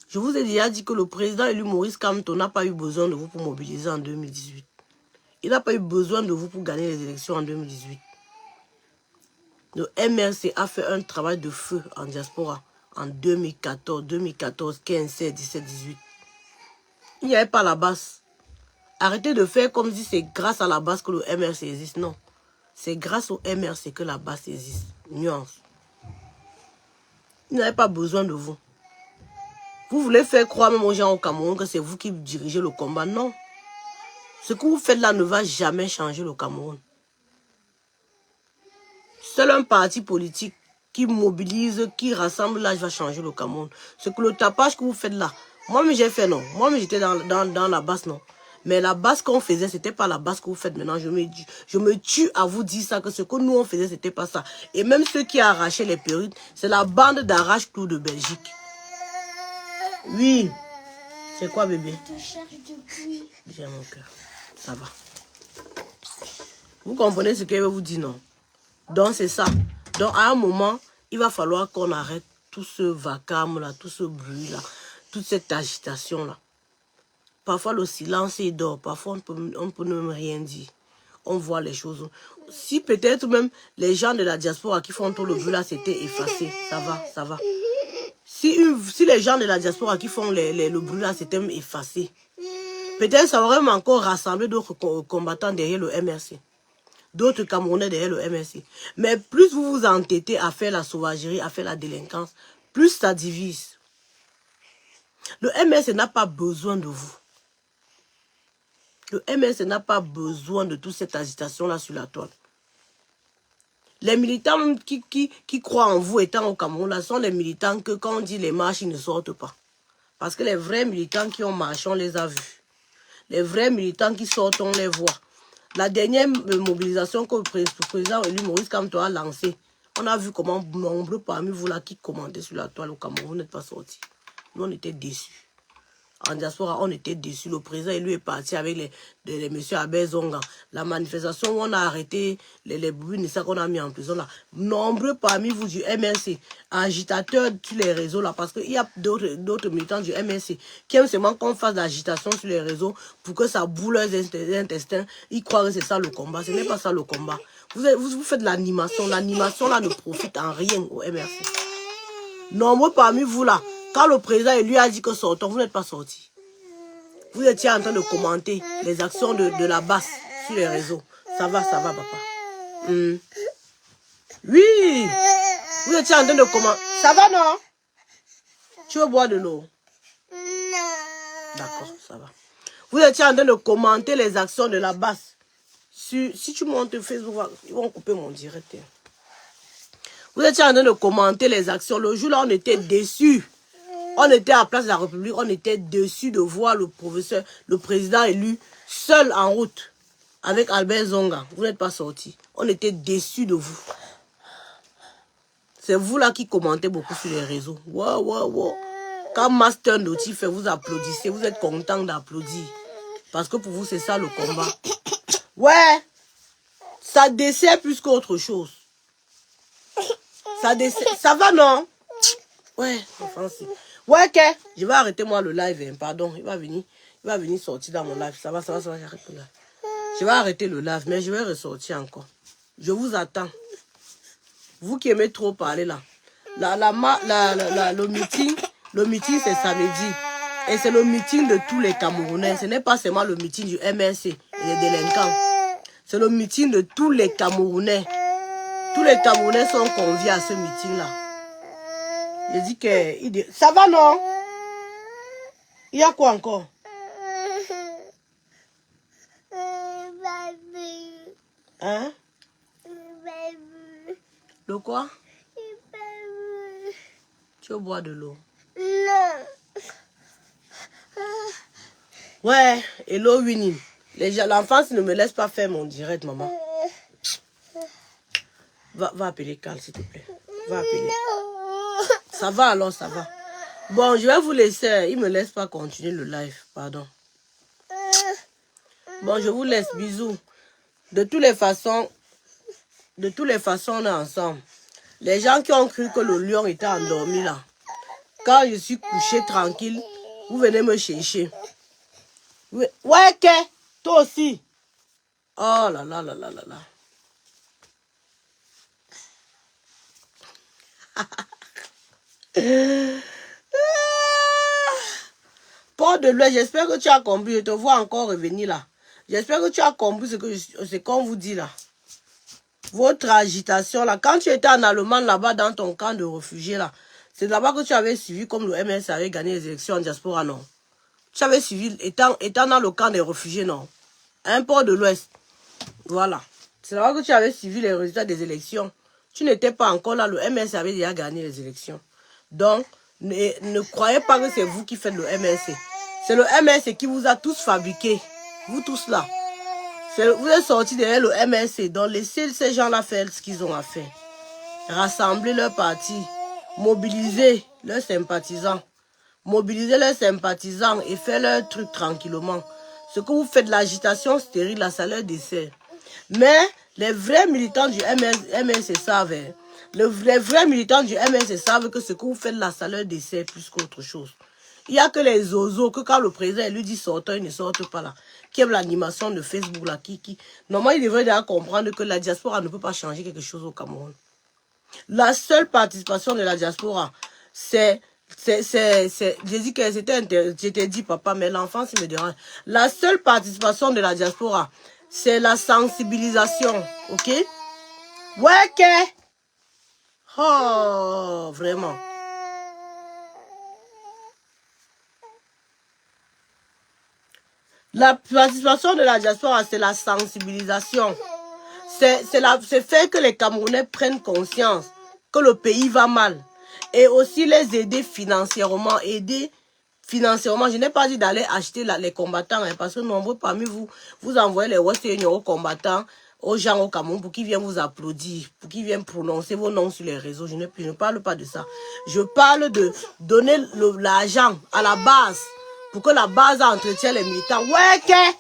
Je vous ai déjà dit que le président élu Maurice Kamto n'a pas eu besoin de vous pour mobiliser en 2018. Il n'a pas eu besoin de vous pour gagner les élections en 2018. Le MRC a fait un travail de feu en diaspora en 2014, 15, 16, 17, 18. Il n'y avait pas la base. Arrêtez de faire comme si c'est grâce à la base que le MRC existe. Non. C'est grâce au MRC que la base existe. Nuance. Il n'avait pas besoin de vous. Vous voulez faire croire même aux gens au Cameroun que c'est vous qui dirigez le combat. Non. Ce que vous faites là ne va jamais changer le Cameroun. Seul un parti politique qui mobilise, qui rassemble là, va changer le Cameroun. C'est que le tapage que vous faites là, moi-même j'ai fait non. Moi-même j'étais dans la base non. Mais la base qu'on faisait, c'était pas la base que vous faites maintenant. Je me tue à vous dire ça, que ce que nous on faisait, c'était pas ça. Et même ceux qui arrachaient les perruques, c'est la bande d'arrache-clous de Belgique. Oui. C'est quoi bébé? Je te cherche depuis. J'ai mon cœur. Ça va. Vous comprenez ce qu'elle veut vous dire, non? Donc c'est ça. Donc à un moment, il va falloir qu'on arrête tout ce vacarme-là, tout ce bruit-là, toute cette agitation-là. Parfois le silence est d'or, parfois on peut même rien dire. On voit les choses. Si peut-être même les gens de la diaspora qui font tout le bruit là, c'était effacé, ça va, ça va. Si les gens de la diaspora qui font le bruit là, c'était même effacé, peut-être ça aurait même encore rassemblé d'autres combattants derrière le MRC. D'autres Camerounais derrière le MRC. Mais plus vous vous entêtez à faire la sauvagerie, à faire la délinquance, plus ça divise. Le MRC n'a pas besoin de vous. Le MRC n'a pas besoin de toute cette agitation-là sur la toile. Les militants qui croient en vous étant au Cameroun, là, sont les militants que quand on dit les marches, ils ne sortent pas. Parce que les vrais militants qui ont marché, on les a vus. Les vrais militants qui sortent, on les voit. La dernière mobilisation que le président élu Maurice Kamto a lancée, on a vu comment nombreux parmi vous là qui commandaient sur la toile au Cameroun n'êtes pas sortis. Nous, on était déçus. En diaspora, on était déçus. Le président élu est parti avec les messieurs Albert Zonga. La manifestation où on a arrêté les boubines et ça qu'on a mis en prison là. Nombreux parmi vous du MRC, agitateurs sur les réseaux là, parce qu'il y a d'autres militants du MRC qui aiment seulement qu'on fasse de l'agitation sur les réseaux pour que ça boule leurs intestins. Ils croient que c'est ça le combat. Ce n'est pas ça le combat. Vous faites de l'animation. L'animation là ne profite en rien au MRC. Nombreux parmi vous là, quand le président lui a dit que sortons, vous n'êtes pas sortis. Vous étiez en train de commenter les actions de la base sur les réseaux. Ça va, papa. Oui. Vous étiez en train de commenter. Ça va, non? Tu veux boire de l'eau? Non. D'accord, ça va. Vous étiez en train de commenter les actions de la base. Si tu montes Facebook, ils vont couper mon direct. Vous étiez en train de commenter les actions. Le jour là, on était déçus. On était à Place de la République, on était déçus de voir le président élu seul en route avec Albert Zonga. Vous n'êtes pas sortis. On était déçus de vous. C'est vous là qui commentez beaucoup sur les réseaux. Wow. Quand Master Noti fait, vous applaudissez, vous êtes content d'applaudir. Parce que pour vous, c'est ça le combat. Ouais, ça dessert plus qu'autre chose. Ça dessert, ça va non? Ouais, offensif. Ouais, ok. Je vais arrêter moi le live, hein. Pardon. Il va venir sortir dans mon live. Ça va, j'arrête le live. Je vais arrêter le live, mais je vais ressortir encore. Je vous attends. Vous qui aimez trop parler là. Le meeting c'est samedi. Et c'est le meeting de tous les Camerounais. Ce n'est pas seulement le meeting du MRC et des délinquants. C'est le meeting de tous les Camerounais. Tous les Camerounais sont conviés à ce meeting là. Je dis que... Ça va, non? Il y a quoi encore? Hein? Le quoi? Tu veux boire de l'eau? Non. Ouais, hello Winnie. L'enfant ne me laisse pas faire mon direct, maman. Va appeler Carl, s'il te plaît. Va appeler. Ça va alors, ça va. Bon, je vais vous laisser. Il ne me laisse pas continuer le live. Pardon. Bon, je vous laisse. Bisous. De toutes les façons, on est ensemble. Les gens qui ont cru que le lion était endormi là, quand je suis couché tranquille, vous venez me chercher. Ouais, que toi aussi. Oh là là là là là là. Port de l'Ouest, j'espère que tu as compris. Je te vois encore revenir là. J'espère que tu as compris ce qu'on vous dit là. Votre agitation là. Quand tu étais en Allemagne là-bas dans ton camp de réfugiés là, c'est là-bas que tu avais suivi comme le MS avait gagné les élections en diaspora, non? Tu avais suivi, étant dans le camp des réfugiés, non? Un Port de l'Ouest. Voilà. C'est là-bas que tu avais suivi les résultats des élections. Tu n'étais pas encore là. Le MS avait déjà gagné les élections. Donc, ne croyez pas que c'est vous qui faites le MSC. C'est le MSC qui vous a tous fabriqué. Vous tous là. Vous êtes sortis derrière le MSC. Donc, laissez ces gens-là faire ce qu'ils ont à faire. Rassembler leur parti. Mobiliser leurs sympathisants. Mobiliser leurs sympathisants et faire leur truc tranquillement. Ce que vous faites, l'agitation stérile, là, ça leur dessert. Mais les vrais militants du MSC savent. Les vrais militants du MSC savent que ce que vous faites là, ça leur dessert plus qu'autre chose. Il n'y a que les zozos que quand le président lui dit sortez, ils ne sortent pas là. Qui aiment l'animation de Facebook là. Normalement, il devrait déjà comprendre que la diaspora ne peut pas changer quelque chose au Cameroun. La seule participation de la diaspora, je dis que c'était je t'ai dit papa, mais l'enfant me dérange. La seule participation de la diaspora, c'est la sensibilisation, ok? Ouais, que? Oh, vraiment. La participation de la diaspora, c'est la sensibilisation. C'est faire que les Camerounais prennent conscience que le pays va mal. Et aussi les aider financièrement. Je n'ai pas dit d'aller acheter les combattants, hein, parce que nombreux parmi vous, vous envoyez les Western Union aux combattants, aux gens au Cameroun pour qu'ils viennent vous applaudir, pour qu'ils viennent prononcer vos noms sur les réseaux. Je ne parle pas de ça. Je parle de donner l'argent à la base pour que la base entretienne les militants. Ouais, que?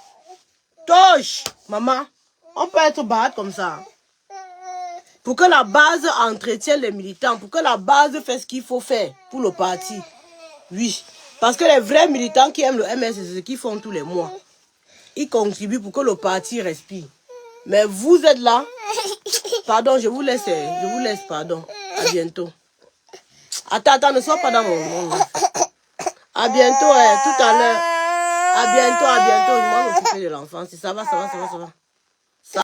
Touche, maman. On peut être barré comme ça. Pour que la base entretienne les militants, pour que la base fasse ce qu'il faut faire pour le parti. Oui. Parce que les vrais militants qui aiment le MS, c'est ce qu'ils font tous les mois. Ils contribuent pour que le parti respire. Mais vous êtes là. Pardon, je vous laisse, pardon. À bientôt. Attends, ne sois pas dans mon monde. À bientôt, tout à l'heure. À bientôt. Je vais m'occuper de l'enfant. Si ça va.